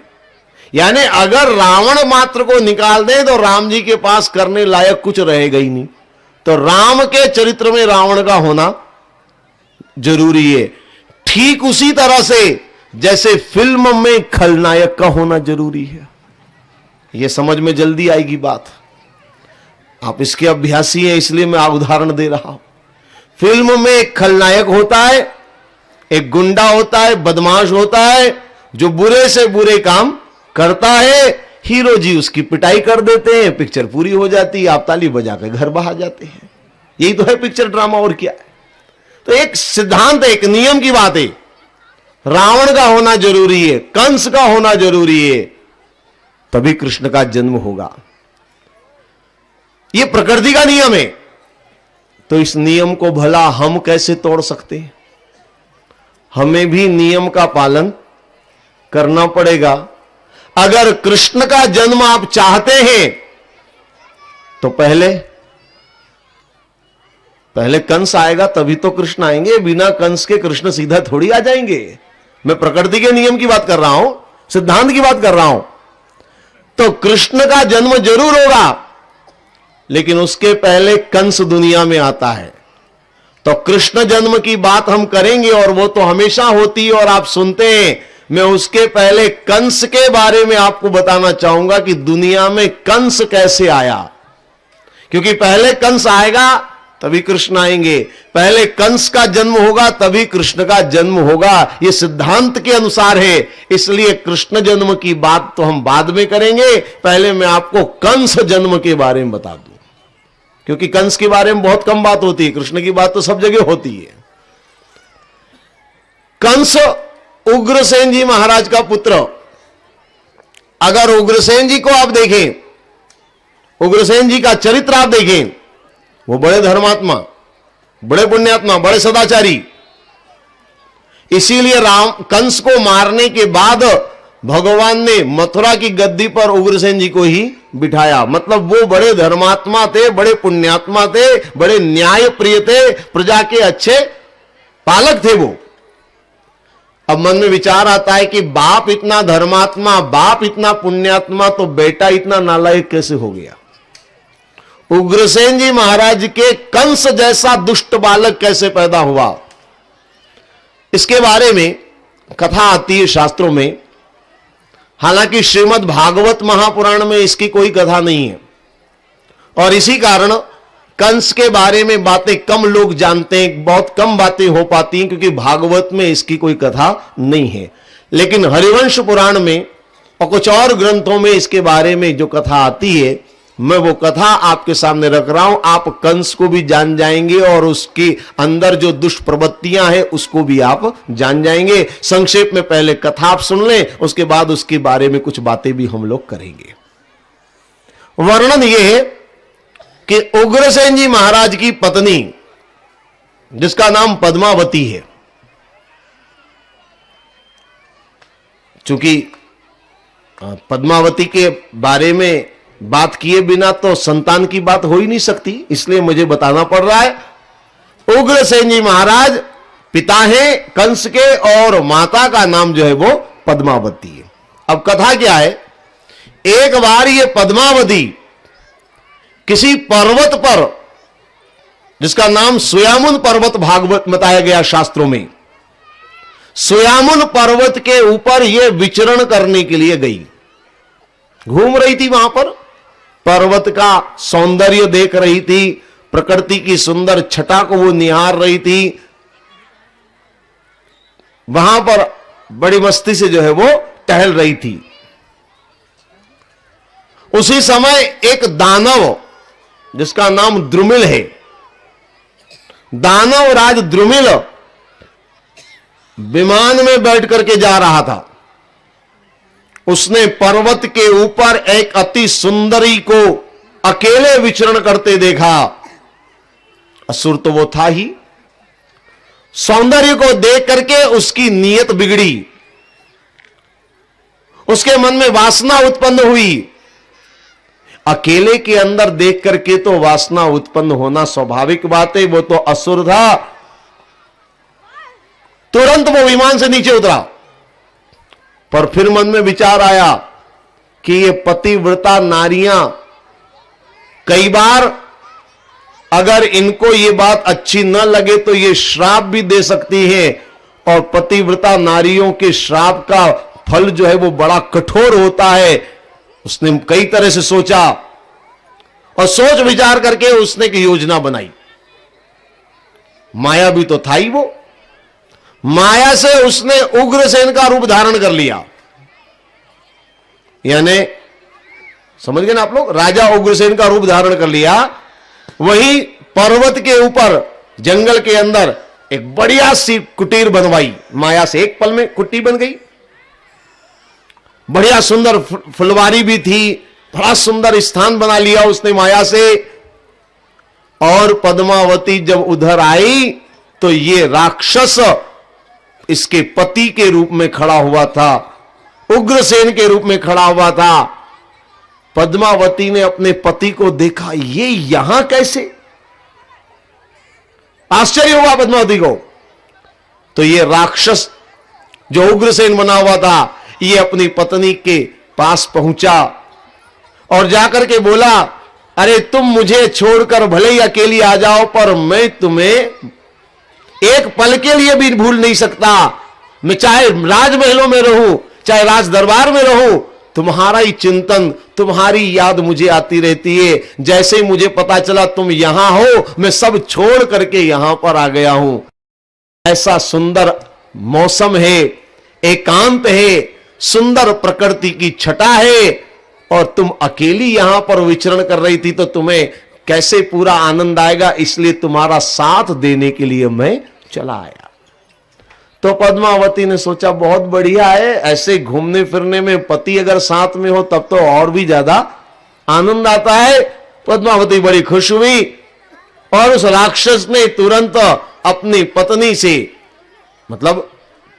यानी अगर रावण मात्र को निकाल दें तो राम जी के पास करने लायक कुछ रहेगा ही नहीं। तो राम के चरित्र में रावण का होना जरूरी है। ठीक उसी तरह से जैसे फिल्म में खलनायक का होना जरूरी है। यह समझ में जल्दी आएगी बात, आप इसके अभ्यासी हैं इसलिए मैं उदाहरण दे रहा हूं। फिल्म में एक खलनायक होता है, एक गुंडा होता है, बदमाश होता है, जो बुरे से बुरे काम करता है। हीरो जी उसकी पिटाई कर देते हैं, पिक्चर पूरी हो जाती है, आप ताली बजाकर घर बाहर जाते हैं। यही तो है पिक्चर ड्रामा, और क्या है। तो एक सिद्धांत, एक नियम की बात है। रावण का होना जरूरी है, कंस का होना जरूरी है, तभी कृष्ण का जन्म होगा। यह प्रकृति का नियम है। तो इस नियम को भला हम कैसे तोड़ सकते हैं? हमें भी नियम का पालन करना पड़ेगा। अगर कृष्ण का जन्म आप चाहते हैं तो पहले कंस आएगा तभी तो कृष्ण आएंगे। बिना कंस के कृष्ण सीधा थोड़ी आ जाएंगे। मैं प्रकृति के नियम की बात कर रहा हूं, सिद्धांत की बात कर रहा हूं। तो कृष्ण का जन्म जरूर होगा, लेकिन उसके पहले कंस दुनिया में आता है। तो कृष्ण जन्म की बात हम करेंगे और वो तो हमेशा होती है और आप सुनते हैं। मैं उसके पहले कंस के बारे में आपको बताना चाहूंगा कि दुनिया में कंस कैसे आया। क्योंकि पहले कंस आएगा तभी कृष्ण आएंगे, पहले कंस का जन्म होगा तभी कृष्ण का जन्म होगा। यह सिद्धांत के अनुसार है। इसलिए कृष्ण जन्म की बात तो हम बाद में करेंगे, पहले मैं आपको कंस जन्म के बारे में बता दूं। क्योंकि कंस के बारे में बहुत कम बात होती है, कृष्ण की बात तो सब जगह होती है। कंस उग्रसेन जी महाराज का पुत्र। अगर उग्रसेन जी को आप देखें, उग्रसेन जी का चरित्र आप देखें, वो बड़े धर्मात्मा, बड़े पुण्यात्मा, बड़े सदाचारी। इसीलिए कंस को मारने के बाद भगवान ने मथुरा की गद्दी पर उग्रसेन जी को ही बिठाया। मतलब वो बड़े धर्मात्मा थे, बड़े पुण्यात्मा थे, बड़े न्याय प्रिय थे, प्रजा के अच्छे पालक थे वो। अब मन में विचार आता है कि बाप इतना धर्मात्मा, बाप इतना पुण्यात्मा, तो बेटा इतना नालायक कैसे हो गया? उग्रसेन जी महाराज के कंस जैसा दुष्ट बालक कैसे पैदा हुआ? इसके बारे में कथा आती है शास्त्रों में। हालांकि श्रीमद् भागवत महापुराण में इसकी कोई कथा नहीं है, और इसी कारण कंस के बारे में बातें कम लोग जानते हैं, बहुत कम बातें हो पाती हैं, क्योंकि भागवत में इसकी कोई कथा नहीं है। लेकिन हरिवंश पुराण में और कुछ और ग्रंथों में इसके बारे में जो कथा आती है, मैं वो कथा आपके सामने रख रहा हूं। आप कंस को भी जान जाएंगे और उसके अंदर जो दुष्प्रवृत्तियां हैं उसको भी आप जान जाएंगे। संक्षेप में पहले कथा आप सुन लें, उसके बाद उसके बारे में कुछ बातें भी हम लोग करेंगे। वर्णन यह है कि उग्रसेन जी महाराज की पत्नी, जिसका नाम पद्मावती है, चूंकि पद्मावती के बारे में बात किए बिना तो संतान की बात हो ही नहीं सकती, इसलिए मुझे बताना पड़ रहा है। उग्रसेन जी महाराज पिता हैं कंस के, और माता का नाम जो है वो पद्मावती है। अब कथा क्या है, एक बार ये पद्मावती किसी पर्वत पर, जिसका नाम सुयामुन पर्वत भागवत बताया गया शास्त्रों में, सुयामुन पर्वत के ऊपर ये विचरण करने के लिए गई, घूम रही थी वहां पर, पर्वत का सौंदर्य देख रही थी, प्रकृति की सुंदर छटा को वो निहार रही थी। वहां पर बड़ी मस्ती से जो है वो टहल रही थी। उसी समय एक दानव, जिसका नाम द्रुमिल है, दानव राज द्रुमिल विमान में बैठ करके जा रहा था। उसने पर्वत के ऊपर एक अति सुंदरी को अकेले विचरण करते देखा। असुर तो वो था ही। सौंदर्य को देख करके उसकी नीयत बिगड़ी, उसके मन में वासना उत्पन्न हुई। अकेले के अंदर देख करके तो वासना उत्पन्न होना स्वाभाविक बात है, वो तो असुर था। तुरंत वो विमान से नीचे उतरा, पर फिर मन में विचार आया कि ये पतिव्रता नारियां, कई बार अगर इनको ये बात अच्छी न लगे तो ये श्राप भी दे सकती है, और पतिव्रता नारियों के श्राप का फल जो है वो बड़ा कठोर होता है। उसने कई तरह से सोचा, और सोच विचार करके उसने एक योजना बनाई। माया भी तो था ही वो। माया से उसने उग्रसेन का रूप धारण कर लिया, यानी समझ गए ना आप लोग, राजा उग्रसेन का रूप धारण कर लिया। वहीं पर्वत के ऊपर जंगल के अंदर एक बढ़िया सी कुटीर बनवाई माया से, एक पल में कुटी बन गई। बढ़िया सुंदर फुलवारी भी थी, बड़ा सुंदर स्थान बना लिया उसने माया से। और पद्मावती जब उधर आई तो ये राक्षस इसके पति के रूप में खड़ा हुआ था, उग्रसेन के रूप में खड़ा हुआ था। पद्मावती ने अपने पति को देखा, ये यहां कैसे? आश्चर्य हुआ पद्मावती को। तो ये राक्षस जो उग्रसेन बना हुआ था, ये अपनी पत्नी के पास पहुंचा और जाकर के बोला, अरे तुम मुझे छोड़कर भले ही अकेली आ जाओ, पर मैं तुम्हें एक पल के लिए भी भूल नहीं सकता। मैं चाहे राजमहलों में रहूं, चाहे राज दरबार में रहूं, तुम्हारा ही चिंतन, तुम्हारी याद मुझे आती रहती है। जैसे ही मुझे पता चला तुम यहां हो, मैं सब छोड़ करके यहां पर आ गया हूं। ऐसा सुंदर मौसम है, एकांत है, सुंदर प्रकृति की छटा है, और तुम अकेली यहां पर विचरण कर रही थी, तो तुम्हें कैसे पूरा आनंद आएगा, इसलिए तुम्हारा साथ देने के लिए मैं चला आया। तो पद्मावती ने सोचा बहुत बढ़िया है, ऐसे घूमने फिरने में पति अगर साथ में हो तब तो और भी ज्यादा आनंद आता है। पद्मावती बड़ी खुश हुई, और उस राक्षस ने तुरंत अपनी पत्नी से, मतलब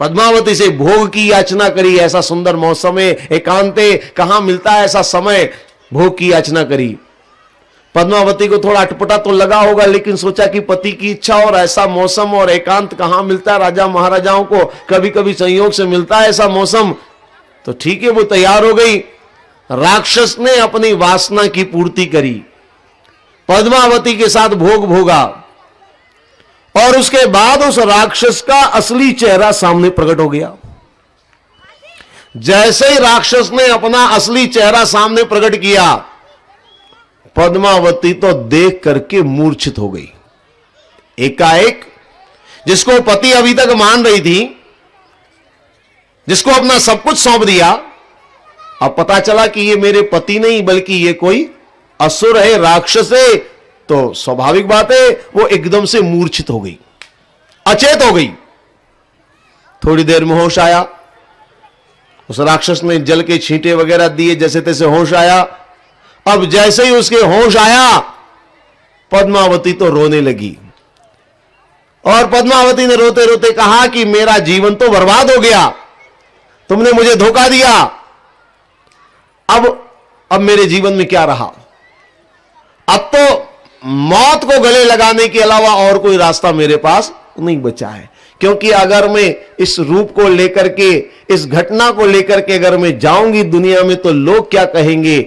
पद्मावती से भोग की याचना करी। ऐसा सुंदर मौसम है, एकांते, कहां मिलता है ऐसा समय। भोग की याचना करी। पद्मावती को थोड़ा अटपटा तो लगा होगा, लेकिन सोचा कि पति की इच्छा और ऐसा मौसम और एकांत कहां मिलता है राजा महाराजाओं को, कभी कभी संयोग से मिलता है ऐसा मौसम, तो ठीक है वो तैयार हो गई। राक्षस ने अपनी वासना की पूर्ति करी, पद्मावती के साथ भोग भोगा और उसके बाद उस राक्षस का असली चेहरा सामने प्रकट हो गया। जैसे ही राक्षस ने अपना असली चेहरा सामने प्रकट किया, पद्मावती तो देख करके मूर्छित हो गई। एकाएक जिसको पति अभी तक मान रही थी, जिसको अपना सब कुछ सौंप दिया, अब पता चला कि ये मेरे पति नहीं बल्कि ये कोई असुर है, राक्षस है, तो स्वाभाविक बात है वो एकदम से मूर्छित हो गई, अचेत हो गई। थोड़ी देर में होश आया, उस राक्षस ने जल के छींटे वगैरह दिए, जैसे तैसे होश आया। अब जैसे ही उसके होश आया, पद्मावती तो रोने लगी और पद्मावती ने रोते रोते कहा कि मेरा जीवन तो बर्बाद हो गया, तुमने मुझे धोखा दिया, अब मेरे जीवन में क्या रहा? अब तो मौत को गले लगाने के अलावा और कोई रास्ता मेरे पास नहीं बचा है, क्योंकि अगर मैं इस रूप को लेकर के, इस घटना को लेकर के अगर मैं जाऊंगी दुनिया में तो लोग क्या कहेंगे?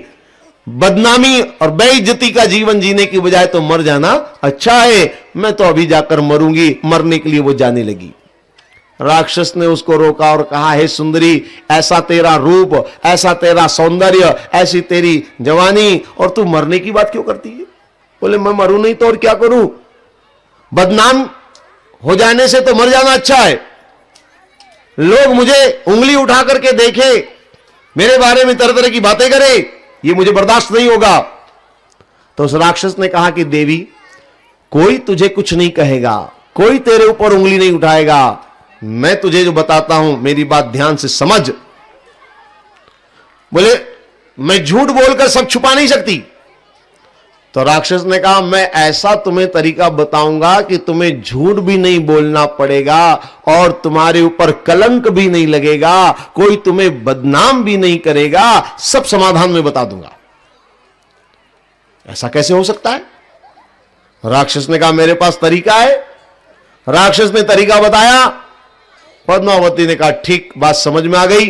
बदनामी और बेइज्जती का जीवन जीने की बजाय तो मर जाना अच्छा है, मैं तो अभी जाकर मरूंगी। मरने के लिए वो जाने लगी। राक्षस ने उसको रोका और कहा, हे सुंदरी, ऐसा तेरा रूप, ऐसा तेरा सौंदर्य, ऐसी तेरी जवानी, और तू मरने की बात क्यों करती है? बोले मैं मरूं नहीं तो और क्या करूं? बदनाम हो जाने से तो मर जाना अच्छा है। लोग मुझे उंगली उठा करके देखे, मेरे बारे में तरह तरह की बातें करे, ये मुझे बर्दाश्त नहीं होगा। तो उस राक्षस ने कहा कि देवी, कोई तुझे कुछ नहीं कहेगा, कोई तेरे ऊपर उंगली नहीं उठाएगा, मैं तुझे जो बताता हूं मेरी बात ध्यान से समझ। बोले मैं झूठ बोलकर सब छुपा नहीं सकती। तो राक्षस ने कहा, मैं ऐसा तुम्हें तरीका बताऊंगा कि तुम्हें झूठ भी नहीं बोलना पड़ेगा और तुम्हारे ऊपर कलंक भी नहीं लगेगा, कोई तुम्हें बदनाम भी नहीं करेगा, सब समाधान में बता दूंगा। ऐसा कैसे हो सकता है? राक्षस ने कहा, मेरे पास तरीका है। राक्षस ने तरीका बताया। पद्मावती ने कहा, ठीक, बात समझ में आ गई।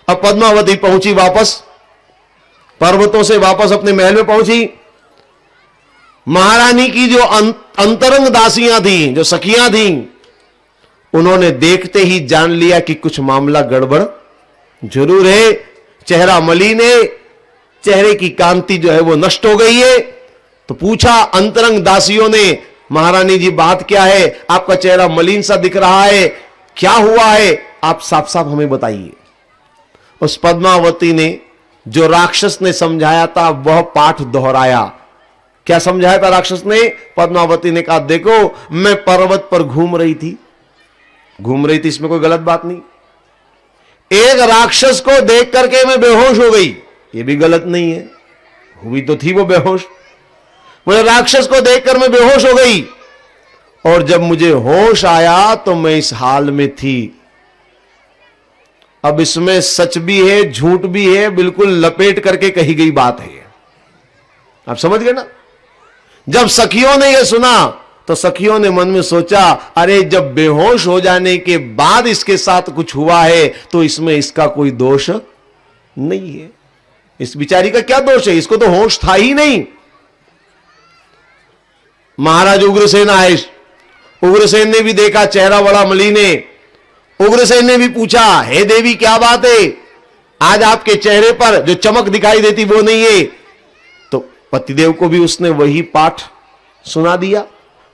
अब पद्मावती पहुंची वापस, पर्वतों से वापस अपने महल में पहुंची। महारानी की जो अंतरंग दासियां थी, जो सखियां थी, उन्होंने देखते ही जान लिया कि कुछ मामला गड़बड़ जरूर है। चेहरा मलिन है, चेहरे की कांति जो है वो नष्ट हो गई है। तो पूछा अंतरंग दासियों ने, महारानी जी बात क्या है? आपका चेहरा मलिन सा दिख रहा है, क्या हुआ है? आप साफ साफ हमें बताइए। उस पद्मावती ने जो राक्षस ने समझाया था वह पाठ दोहराया। क्या समझाया था राक्षस ने? पद्मावती ने कहा, देखो मैं पर्वत पर घूम रही थी, इसमें कोई गलत बात नहीं। एक राक्षस को देख करके मैं बेहोश हो गई, ये भी गलत नहीं है, हुई तो थी वो बेहोश। मुझे राक्षस को देखकर मैं बेहोश हो गई और जब मुझे होश आया तो मैं इस हाल में थी। अब इसमें सच भी है, झूठ भी है, बिल्कुल लपेट करके कही गई बात है। आप समझ गए ना? जब सखियों ने यह सुना तो सखियों ने मन में सोचा, अरे जब बेहोश हो जाने के बाद इसके साथ कुछ हुआ है तो इसमें इसका कोई दोष नहीं है। इस बिचारी का क्या दोष है? इसको तो होश था ही नहीं। महाराज उग्रसेन आए। उग्रसेन ने भी देखा चेहरा बड़ा मलिन है। उग्रसेन ने भी पूछा, हे देवी क्या बात है? आज आपके चेहरे पर जो चमक दिखाई देती वो नहीं है। तो पतिदेव को भी उसने वही पाठ सुना दिया।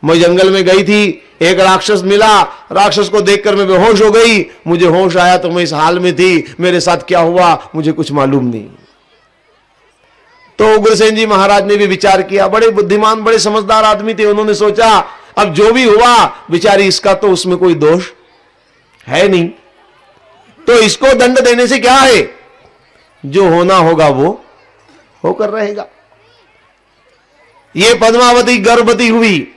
मैं जंगल में गई थी, एक राक्षस मिला, राक्षस को देखकर मैं बेहोश हो गई, मुझे होश आया तो मैं इस हाल में थी, मेरे साथ क्या हुआ मुझे कुछ मालूम नहीं। तो उग्रसेन जी महाराज ने भी विचार किया, बड़े बुद्धिमान बड़े समझदार आदमी थे। उन्होंने सोचा अब जो भी हुआ बेचारी इसका तो उसमें कोई दोष है नहीं, तो इसको दंड देने से क्या है, जो होना होगा वो होकर रहेगा। ये पद्मावती गर्भवती हुई,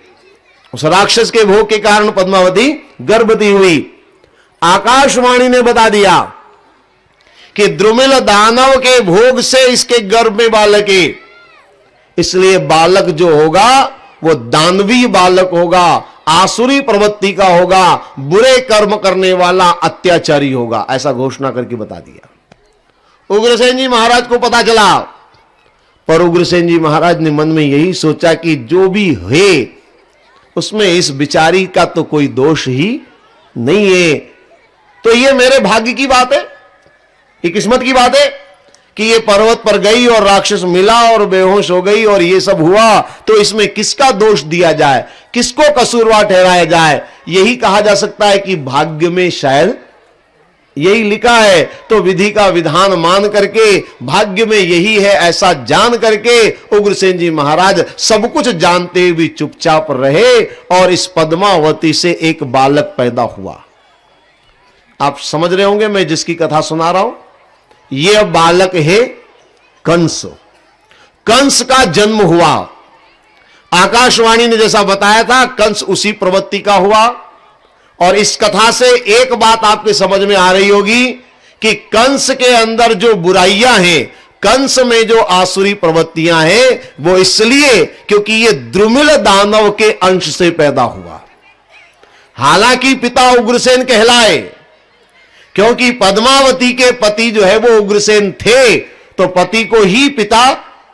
उस राक्षस के भोग के कारण पद्मावती गर्भवती हुई। आकाशवाणी ने बता दिया कि द्रुमिल दानव के भोग से इसके गर्भ में बालक है, इसलिए बालक जो होगा वो दानवीय बालक होगा, आसुरी प्रवृत्ति का होगा, बुरे कर्म करने वाला अत्याचारी होगा, ऐसा घोषणा करके बता दिया। उग्रसेन जी महाराज को पता चला, पर उग्रसेन जी महाराज ने मन में यही सोचा कि जो भी है उसमें इस बिचारी का तो कोई दोष ही नहीं है, तो ये मेरे भाग्य की बात है, ये किस्मत की बात है कि ये पर्वत पर गई और राक्षस मिला और बेहोश हो गई और ये सब हुआ, तो इसमें किसका दोष दिया जाए, किसको कसूरवार ठहराया जाए। यही कहा जा सकता है कि भाग्य में शायद यही लिखा है, तो विधि का विधान मान करके भाग्य में यही है ऐसा जान करके उग्रसेन जी महाराज सब कुछ जानते हुए चुपचाप रहे और इस पद्मावती से एक बालक पैदा हुआ। आप समझ रहे होंगे मैं जिसकी कथा सुना रहा हूं, यह बालक है कंस। कंस का जन्म हुआ, आकाशवाणी ने जैसा बताया था कंस उसी प्रवृत्ति का हुआ। और इस कथा से एक बात आपके समझ में आ रही होगी कि कंस के अंदर जो बुराइयां हैं, कंस में जो आसुरी प्रवृत्तियां हैं, वो इसलिए क्योंकि ये द्रुमिल दानव के अंश से पैदा हुआ। हालांकि पिता उग्रसेन कहलाए, क्योंकि पद्मावती के पति जो है वो उग्रसेन थे, तो पति को ही पिता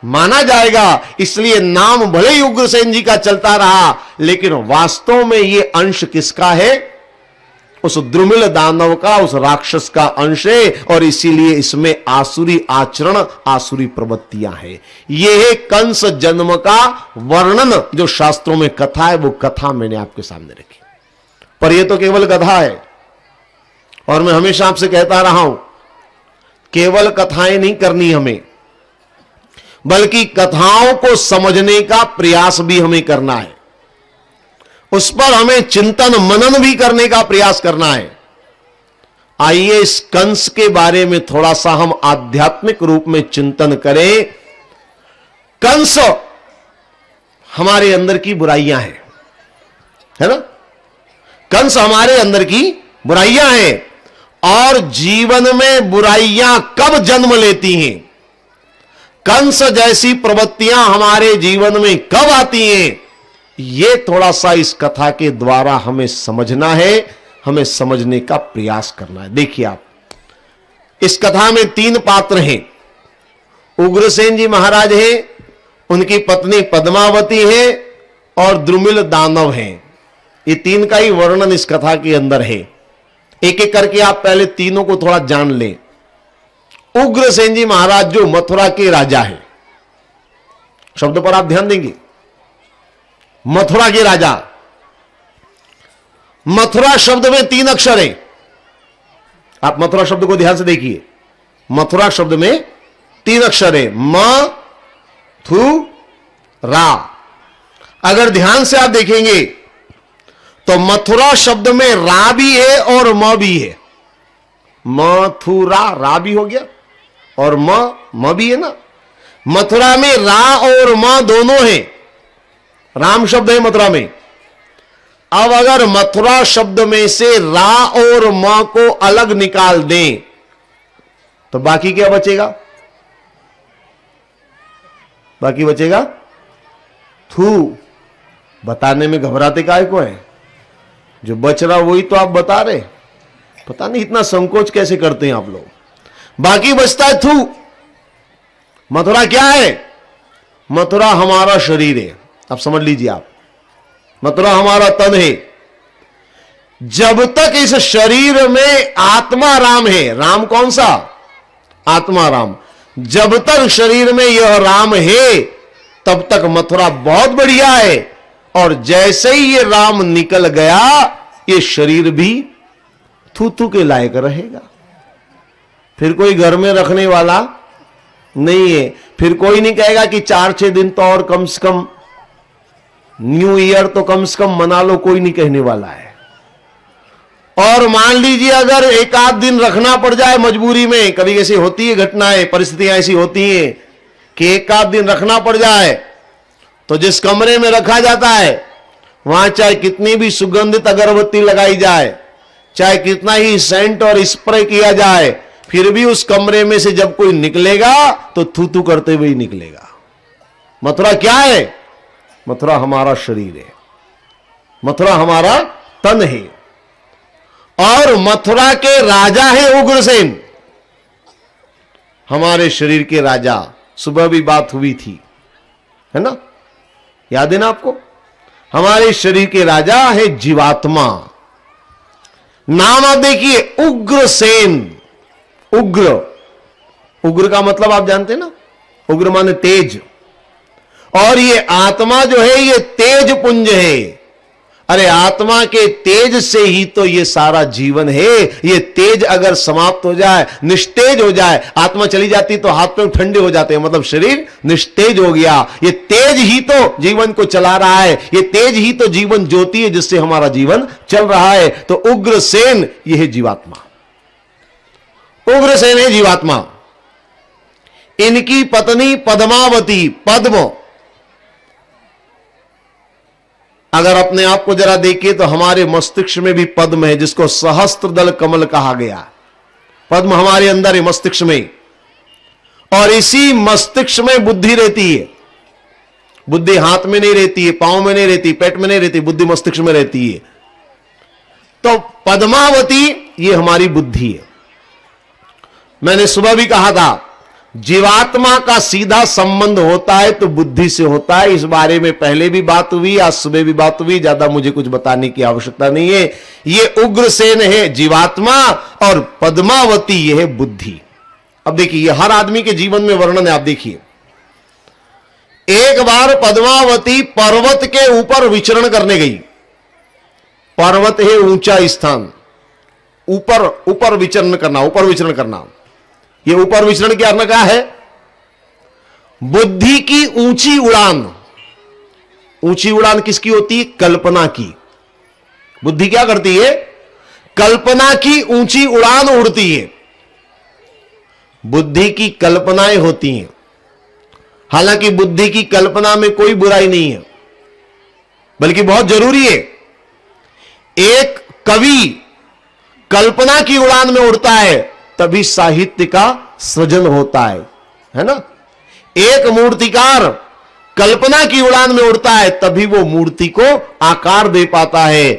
माना जाएगा, इसलिए नाम भले ही उग्रसेन जी का चलता रहा, लेकिन वास्तव में ये अंश किसका है? उस द्रुमिल दानव का, उस राक्षस का अंश है, और इसीलिए इसमें आसुरी आचरण, आसुरी प्रवृत्तियां हैं। यह है कंस जन्म का वर्णन, जो शास्त्रों में कथा है, वो कथा मैंने आपके सामने रखी। पर यह तो केवल कथा है, और मैं हमेशा आपसे कहता रहा हूं, केवल कथाएं नहीं करनी हमें, बल्कि कथाओं को समझने का प्रयास भी हमें करना है, उस पर हमें चिंतन मनन भी करने का प्रयास करना है। आइए इस कंस के बारे में थोड़ा सा हम आध्यात्मिक रूप में चिंतन करें। कंस हमारे अंदर की बुराइयां हैं, है ना? कंस हमारे अंदर की बुराइयां हैं, और जीवन में बुराइयां कब जन्म लेती हैं, कंस जैसी प्रवृत्तियां हमारे जीवन में कब आती हैं, यह थोड़ा सा इस कथा के द्वारा हमें समझना है, हमें समझने का प्रयास करना है। देखिए आप, इस कथा में 3 पात्र हैं। उग्रसेन जी महाराज हैं, उनकी पत्नी पद्मावती है, और द्रुमिल दानव हैं। ये 3 का ही वर्णन इस कथा के अंदर है। एक एक करके आप पहले तीनों को थोड़ा जान लें। उग्रसेन जी महाराज जो मथुरा के राजा हैं, शब्द पर आप ध्यान देंगे, मथुरा के राजा। मथुरा शब्द में 3 अक्षर हैं। आप मथुरा शब्द को ध्यान से देखिए, मथुरा शब्द में 3 अक्षर है, म थु रा। अगर ध्यान से आप देखेंगे तो मथुरा शब्द में रा भी है और म भी है। मथुरा, रा भी हो गया और म भी है ना। मथुरा में रा और म दोनों हैं, राम शब्द है मथुरा में। अब अगर मथुरा शब्द में से रा और म को अलग निकाल दें तो बाकी क्या बचेगा? बाकी बचेगा थू। बताने में घबराते काहे को है? जो बच रहा वही तो आप बता रहे, पता नहीं इतना संकोच कैसे करते हैं आप लोग। बाकी बचता है थू। मथुरा क्या है? मथुरा हमारा शरीर है। अब समझ लीजिए आप, मथुरा हमारा तन है। जब तक इस शरीर में आत्मा राम है, राम कौन सा? आत्मा राम। जब तक शरीर में यह राम है तब तक मथुरा बहुत बढ़िया है, और जैसे ही ये राम निकल गया ये शरीर भी थू थू के लायक रहेगा। फिर कोई घर में रखने वाला नहीं है। फिर कोई नहीं कहेगा कि 4-6 दिन तो और कम से कम, न्यू ईयर तो कम से कम मना लो, कोई नहीं कहने वाला है। और मान लीजिए अगर एक आध दिन रखना पड़ जाए मजबूरी में, कभी ऐसी होती है घटनाएं, परिस्थितियां ऐसी होती हैं कि एक आध दिन रखना पड़ जाए, तो जिस कमरे में रखा जाता है वहां चाहे कितनी भी सुगंधित अगरबत्ती लगाई जाए, चाहे कितना ही सेंट और स्प्रे किया जाए, फिर भी उस कमरे में से जब कोई निकलेगा तो थू थू करते हुए ही निकलेगा। मथुरा क्या है? मथुरा हमारा शरीर है, मथुरा हमारा तन है, और मथुरा के राजा है उग्रसेन, हमारे शरीर के राजा। सुबह भी बात हुई थी, है ना, याद है ना आपको? हमारे शरीर के राजा है जीवात्मा। नाम आप देखिए, उग्रसेन। उग्र, उग्र का मतलब आप जानते हैं ना, उग्र माने तेज, और ये आत्मा जो है ये तेज पुंज है। अरे आत्मा के तेज से ही तो ये सारा जीवन है। ये तेज अगर समाप्त हो जाए, निस्तेज हो जाए, आत्मा चली जाती तो हाथ पैर ठंडे हो जाते हैं, मतलब शरीर निस्तेज हो गया। ये तेज ही तो जीवन को चला रहा है, ये तेज ही तो जीवन ज्योति है जिससे हमारा जीवन चल रहा है। तो उग्रसेन ये है जीवात्मा, उग्रसेन है जीवात्मा। इनकी पत्नी पद्मावती, पद्म, अगर अपने आप को जरा देखिए तो हमारे मस्तिष्क में भी पद्म है, जिसको सहस्त्रदल कमल कहा गया। पद्म हमारे अंदर है, मस्तिष्क में, और इसी मस्तिष्क में बुद्धि रहती है। बुद्धि हाथ में नहीं रहती है, पांव में नहीं रहती, पेट में नहीं रहती, बुद्धि मस्तिष्क में रहती है। तो पद्मावती ये हमारी बुद्धि है। मैंने सुबह भी कहा था, जीवात्मा का सीधा संबंध होता है तो बुद्धि से होता है। इस बारे में पहले भी बात हुई, आज सुबह भी बात हुई, ज्यादा मुझे कुछ बताने की आवश्यकता नहीं है। ये उग्रसेन है जीवात्मा और पद्मावती ये है बुद्धि। अब देखिए, ये हर आदमी के जीवन में वर्णन है। आप देखिए, एक बार पद्मावती पर्वत के ऊपर विचरण करने गई। पर्वत है ऊंचा स्थान, ऊपर ऊपर विचरण करना, ऊपर विचरण करना। ये ऊपर विचरण क्या अर्थ क्या है? बुद्धि की ऊंची उड़ान। ऊंची उड़ान किसकी होती है? कल्पना की। बुद्धि क्या करती है? कल्पना की ऊंची उड़ान उड़ती है। बुद्धि की कल्पनाएं होती हैं। हालांकि बुद्धि की कल्पना में कोई बुराई नहीं है, बल्कि बहुत जरूरी है। एक कवि कल्पना की उड़ान में उड़ता है तभी साहित्य का सृजन होता है ना। एक मूर्तिकार कल्पना की उड़ान में उड़ता है तभी वो मूर्ति को आकार दे पाता है।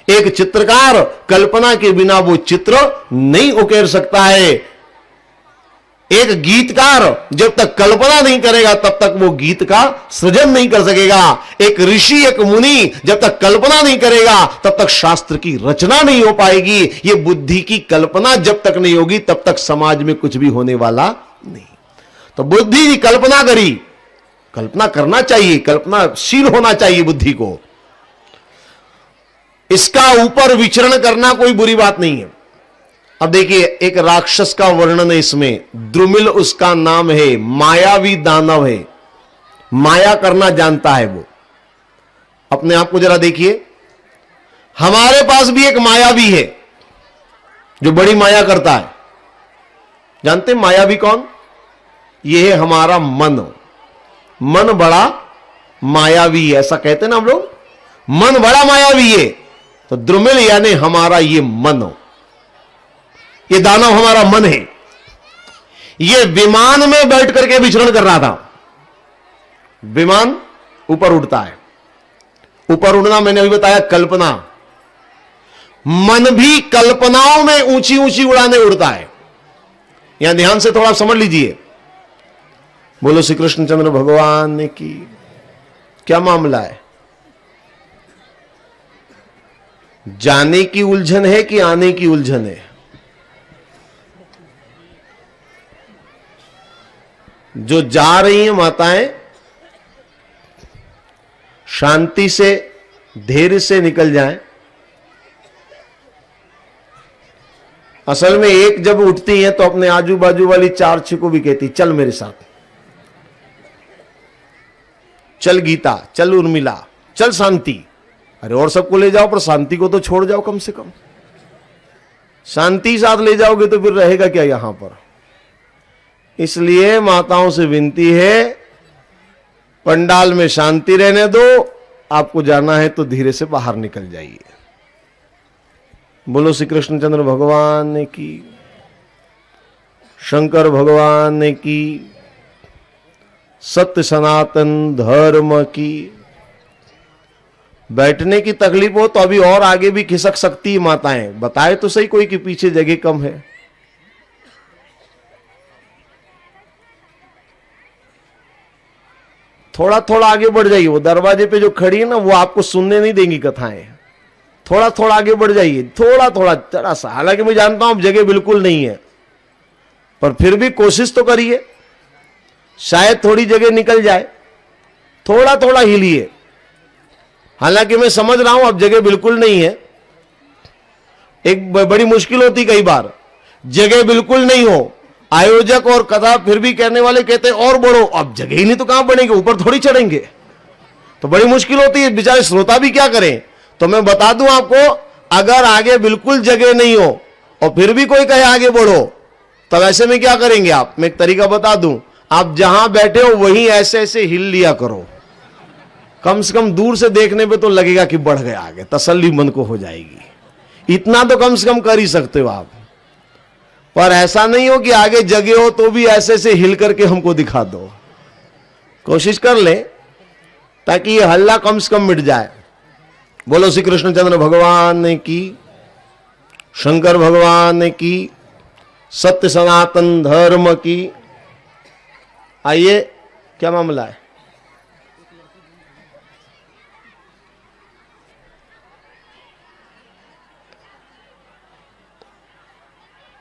एक चित्रकार कल्पना के बिना वो चित्र नहीं उकेर सकता है। एक गीतकार जब तक कल्पना नहीं करेगा तब तक वो गीत का सृजन नहीं कर सकेगा। एक ऋषि, एक मुनि जब तक कल्पना नहीं करेगा तब तक शास्त्र की रचना नहीं हो पाएगी। ये बुद्धि की कल्पना जब तक नहीं होगी तब तक समाज में कुछ भी होने वाला नहीं। तो बुद्धि की कल्पना करी, कल्पना करना चाहिए, कल्पनाशील होना चाहिए बुद्धि को। इसका ऊपर विचरण करना कोई बुरी बात नहीं है। अब देखिए, एक राक्षस का वर्णन है इसमें, द्रुमिल उसका नाम है, मायावी दानव है, माया करना जानता है वो। अपने आप को जरा देखिए, हमारे पास भी एक मायावी है जो बड़ी माया करता है। जानते हैं मायावी कौन? ये है हमारा मन। मन बड़ा मायावी है, ऐसा कहते हैं ना हम लोग, मन बड़ा मायावी है। तो द्रुमिल यानी हमारा ये मन, ये दानव हमारा मन है। ये विमान में बैठ करके विचरण कर रहा था। विमान ऊपर उड़ता है, ऊपर उड़ना मैंने अभी बताया कल्पना। मन भी कल्पनाओं में ऊंची ऊंची उड़ाने उड़ता है। यहां ध्यान से थोड़ा समझ लीजिए। बोलो श्री कृष्णचंद्र भगवान की। क्या मामला है? जाने की उलझन है कि आने की उलझन है? जो जा रही हैं माताएं, शांति से धैर्य से निकल जाएं। असल में एक जब उठती हैं तो अपने आजू बाजू वाली चार को भी कहती, चल मेरे साथ, चल गीता, चल उर्मिला, चल शांति। अरे और सबको ले जाओ पर शांति को तो छोड़ जाओ कम से कम। शांति साथ ले जाओगे तो फिर रहेगा क्या यहां पर? इसलिए माताओं से विनती है, पंडाल में शांति रहने दो, आपको जाना है तो धीरे से बाहर निकल जाइए। बोलो श्री कृष्णचंद्र भगवान की। शंकर भगवान की, सत्य सनातन धर्म की। बैठने की तकलीफ हो तो अभी और आगे भी खिसक सकती है माताएं, बताए तो सही कोई कि पीछे जगह कम है। थोड़ा थोड़ा आगे बढ़ जाइए, वो दरवाजे पे जो खड़ी है ना वो आपको सुनने नहीं देंगी कथाएं। थोड़ा थोड़ा आगे बढ़ जाइए, थोड़ा थोड़ा जरा सा। हालांकि मैं जानता हूं जगह बिल्कुल नहीं है, पर फिर भी कोशिश तो करिए, शायद थोड़ी जगह निकल जाए। थोड़ा थोड़ा हिलिए। हालांकि मैं समझ रहा हूं अब जगह बिल्कुल नहीं है, एक बड़ी मुश्किल होती कई बार, जगह बिल्कुल नहीं हो, आयोजक और कथा फिर भी कहने वाले कहते हैं और बढ़ो, अब जगह ही नहीं तो कहां बढ़ेंगे, ऊपर थोड़ी चढ़ेंगे, तो बड़ी मुश्किल होती है। बेचारे श्रोता भी क्या करें। तो मैं बता दूं आपको, अगर आगे बिल्कुल जगह नहीं हो और फिर भी कोई कहे आगे बढ़ो, तब ऐसे में क्या करेंगे आप, मैं एक तरीका बता दूं, आप जहां बैठे हो वहीं ऐसे ऐसे हिल लिया करो। कम से कम दूर से देखने पे तो लगेगा कि बढ़ गया आगे, तसल्ली मन को हो जाएगी। इतना तो कम से कम कर ही सकते हो आप। पर ऐसा नहीं हो कि आगे जगह हो तो भी ऐसे से हिल करके हमको दिखा दो। कोशिश कर ले ताकि ये हल्ला कम से कम मिट जाए। बोलो श्री कृष्णचंद्र भगवान की, शंकर भगवान की, सत्य सनातन धर्म की। आइए, क्या मामला है?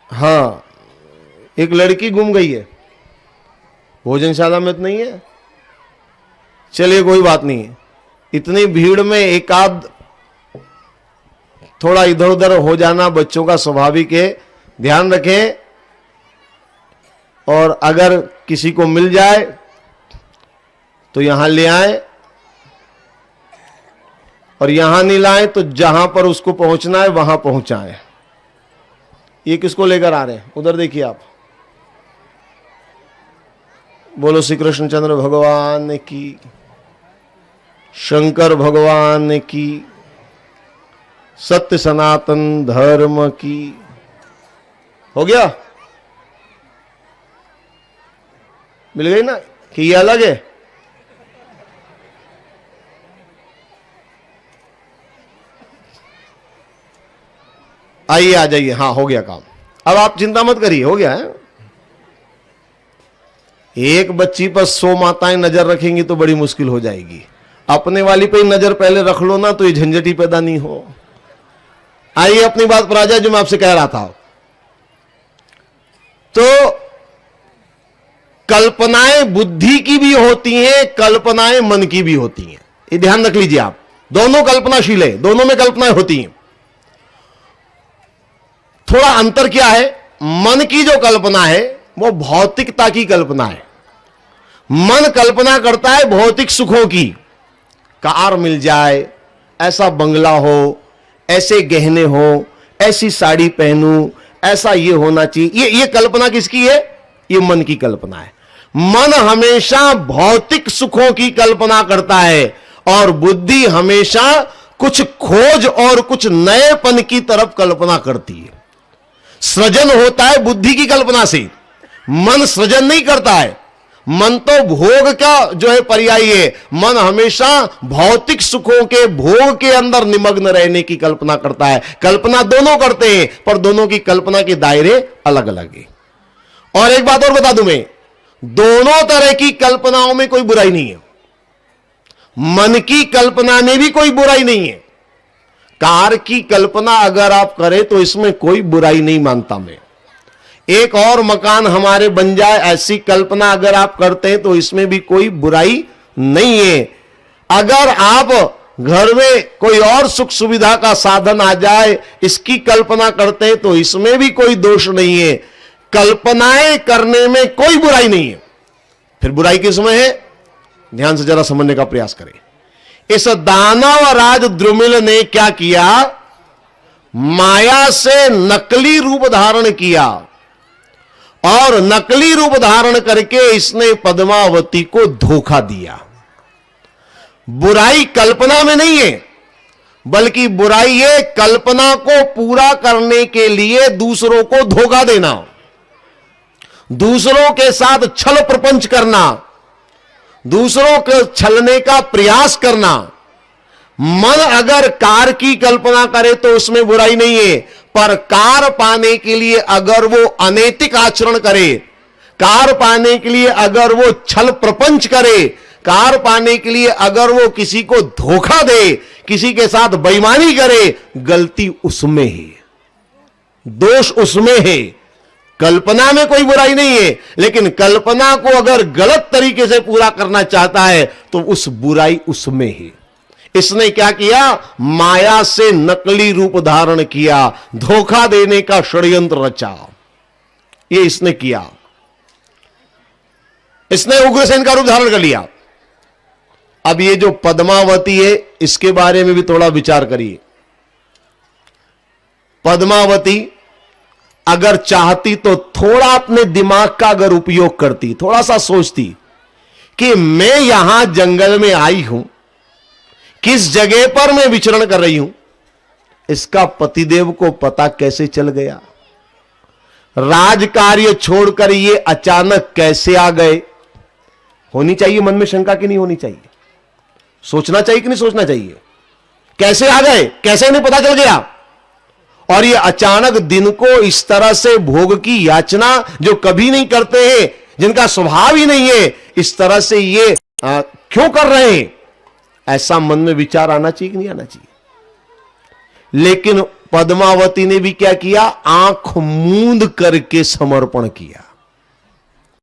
हाँ, एक लड़की गुम गई है, भोजनशाला में तो नहीं है। चलिए कोई बात नहीं है, इतनी भीड़ में एक आध थोड़ा इधर उधर हो जाना बच्चों का स्वाभाविक है, ध्यान रखें। और अगर किसी को मिल जाए तो यहां ले आए, और यहां नहीं लाए तो जहां पर उसको पहुंचना है वहां पहुंचाएं। ये किसको लेकर आ रहे हैं, उधर देखिए आप। बोलो श्री कृष्णचंद्र भगवान की, शंकर भगवान की, सत्य सनातन धर्म की। हो गया? मिल गई ना कि ये अलग है? आइए, आ जाइए। हाँ, हो गया काम। अब आप चिंता मत करिए, हो गया है। एक बच्ची पर 100 माताएं नजर रखेंगी तो बड़ी मुश्किल हो जाएगी। अपने वाली पे ही नजर पहले रख लो ना, तो ये झंझट ही पैदा नहीं हो। आइए अपनी बात पर आ जाए, जो मैं आपसे कह रहा था। तो कल्पनाएं बुद्धि की भी होती हैं, कल्पनाएं मन की भी होती हैं। ये ध्यान रख लीजिए आप, दोनों कल्पनाशील है, दोनों में कल्पनाएं होती हैं। थोड़ा अंतर क्या है, मन की जो कल्पना है वो भौतिकता की कल्पना है। मन कल्पना करता है भौतिक सुखों की, कार मिल जाए, ऐसा बंगला हो, ऐसे गहने हो, ऐसी साड़ी पहनूं, ऐसा ये होना चाहिए। ये कल्पना किसकी है? ये मन की कल्पना है। मन हमेशा भौतिक सुखों की कल्पना करता है और बुद्धि हमेशा कुछ खोज और कुछ नएपन की तरफ कल्पना करती है। सृजन होता है बुद्धि की कल्पना से, मन सृजन नहीं करता है। मन तो भोग का जो है पर्याय है। मन हमेशा भौतिक सुखों के भोग के अंदर निमग्न रहने की कल्पना करता है। कल्पना दोनों करते हैं, पर दोनों की कल्पना के दायरे अलग अलग है। और एक बात और बता दूं मैं, दोनों तरह की कल्पनाओं में कोई बुराई नहीं है। मन की कल्पना में भी कोई बुराई नहीं है। कार की कल्पना अगर आप करें तो इसमें कोई बुराई नहीं मानता मैं। एक और मकान हमारे बन जाए, ऐसी कल्पना अगर आप करते हैं तो इसमें भी कोई बुराई नहीं है। अगर आप घर में कोई और सुख सुविधा का साधन आ जाए, इसकी कल्पना करते हैं तो इसमें भी कोई दोष नहीं है। कल्पनाएं करने में कोई बुराई नहीं है। फिर बुराई किसमें है? ध्यान से जरा समझने का प्रयास करें। इस दानव राज द्रुमिल ने क्या किया? माया से नकली रूप धारण किया और नकली रूप धारण करके इसने पद्मावती को धोखा दिया। बुराई कल्पना में नहीं है, बल्कि बुराई है कल्पना को पूरा करने के लिए दूसरों को धोखा देना। दूसरों के साथ छल प्रपंच करना, दूसरों को छलने का प्रयास करना। मन अगर कार की कल्पना करे तो उसमें बुराई नहीं है, पर कार पाने के लिए अगर वो अनैतिक आचरण करे, कार पाने के लिए अगर वो छल प्रपंच करे, कार पाने के लिए अगर वो किसी को धोखा दे, किसी के साथ बेईमानी करे, गलती उसमें है, दोष उसमें है। कल्पना में कोई बुराई नहीं है, लेकिन कल्पना को अगर गलत तरीके से पूरा करना चाहता है तो उस बुराई उसमें है। इसने क्या किया? माया से नकली रूप धारण किया, धोखा देने का षड्यंत्र रचा। ये इसने किया, इसने उग्रसेन का रूप धारण कर लिया। अब ये जो पद्मावती है, इसके बारे में भी थोड़ा विचार करिए। पद्मावती अगर चाहती तो थोड़ा अपने दिमाग का अगर उपयोग करती, थोड़ा सा सोचती कि मैं यहां जंगल में आई हूं, किस जगह पर मैं विचरण कर रही हूं, इसका पतिदेव को पता कैसे चल गया, राजकार्य छोड़कर ये अचानक कैसे आ गए। होनी चाहिए मन में शंका कि नहीं होनी चाहिए? सोचना चाहिए कि नहीं सोचना चाहिए? कैसे आ गए, कैसे इन्हें पता चल गया? और ये अचानक दिन को इस तरह से भोग की याचना जो कभी नहीं करते हैं, जिनका स्वभाव ही नहीं है, इस तरह से ये क्यों कर रहे हैं? ऐसा मन में विचार आना चाहिए कि नहीं आना चाहिए? लेकिन पद्मावती ने भी क्या किया? आंख मूंद करके समर्पण किया।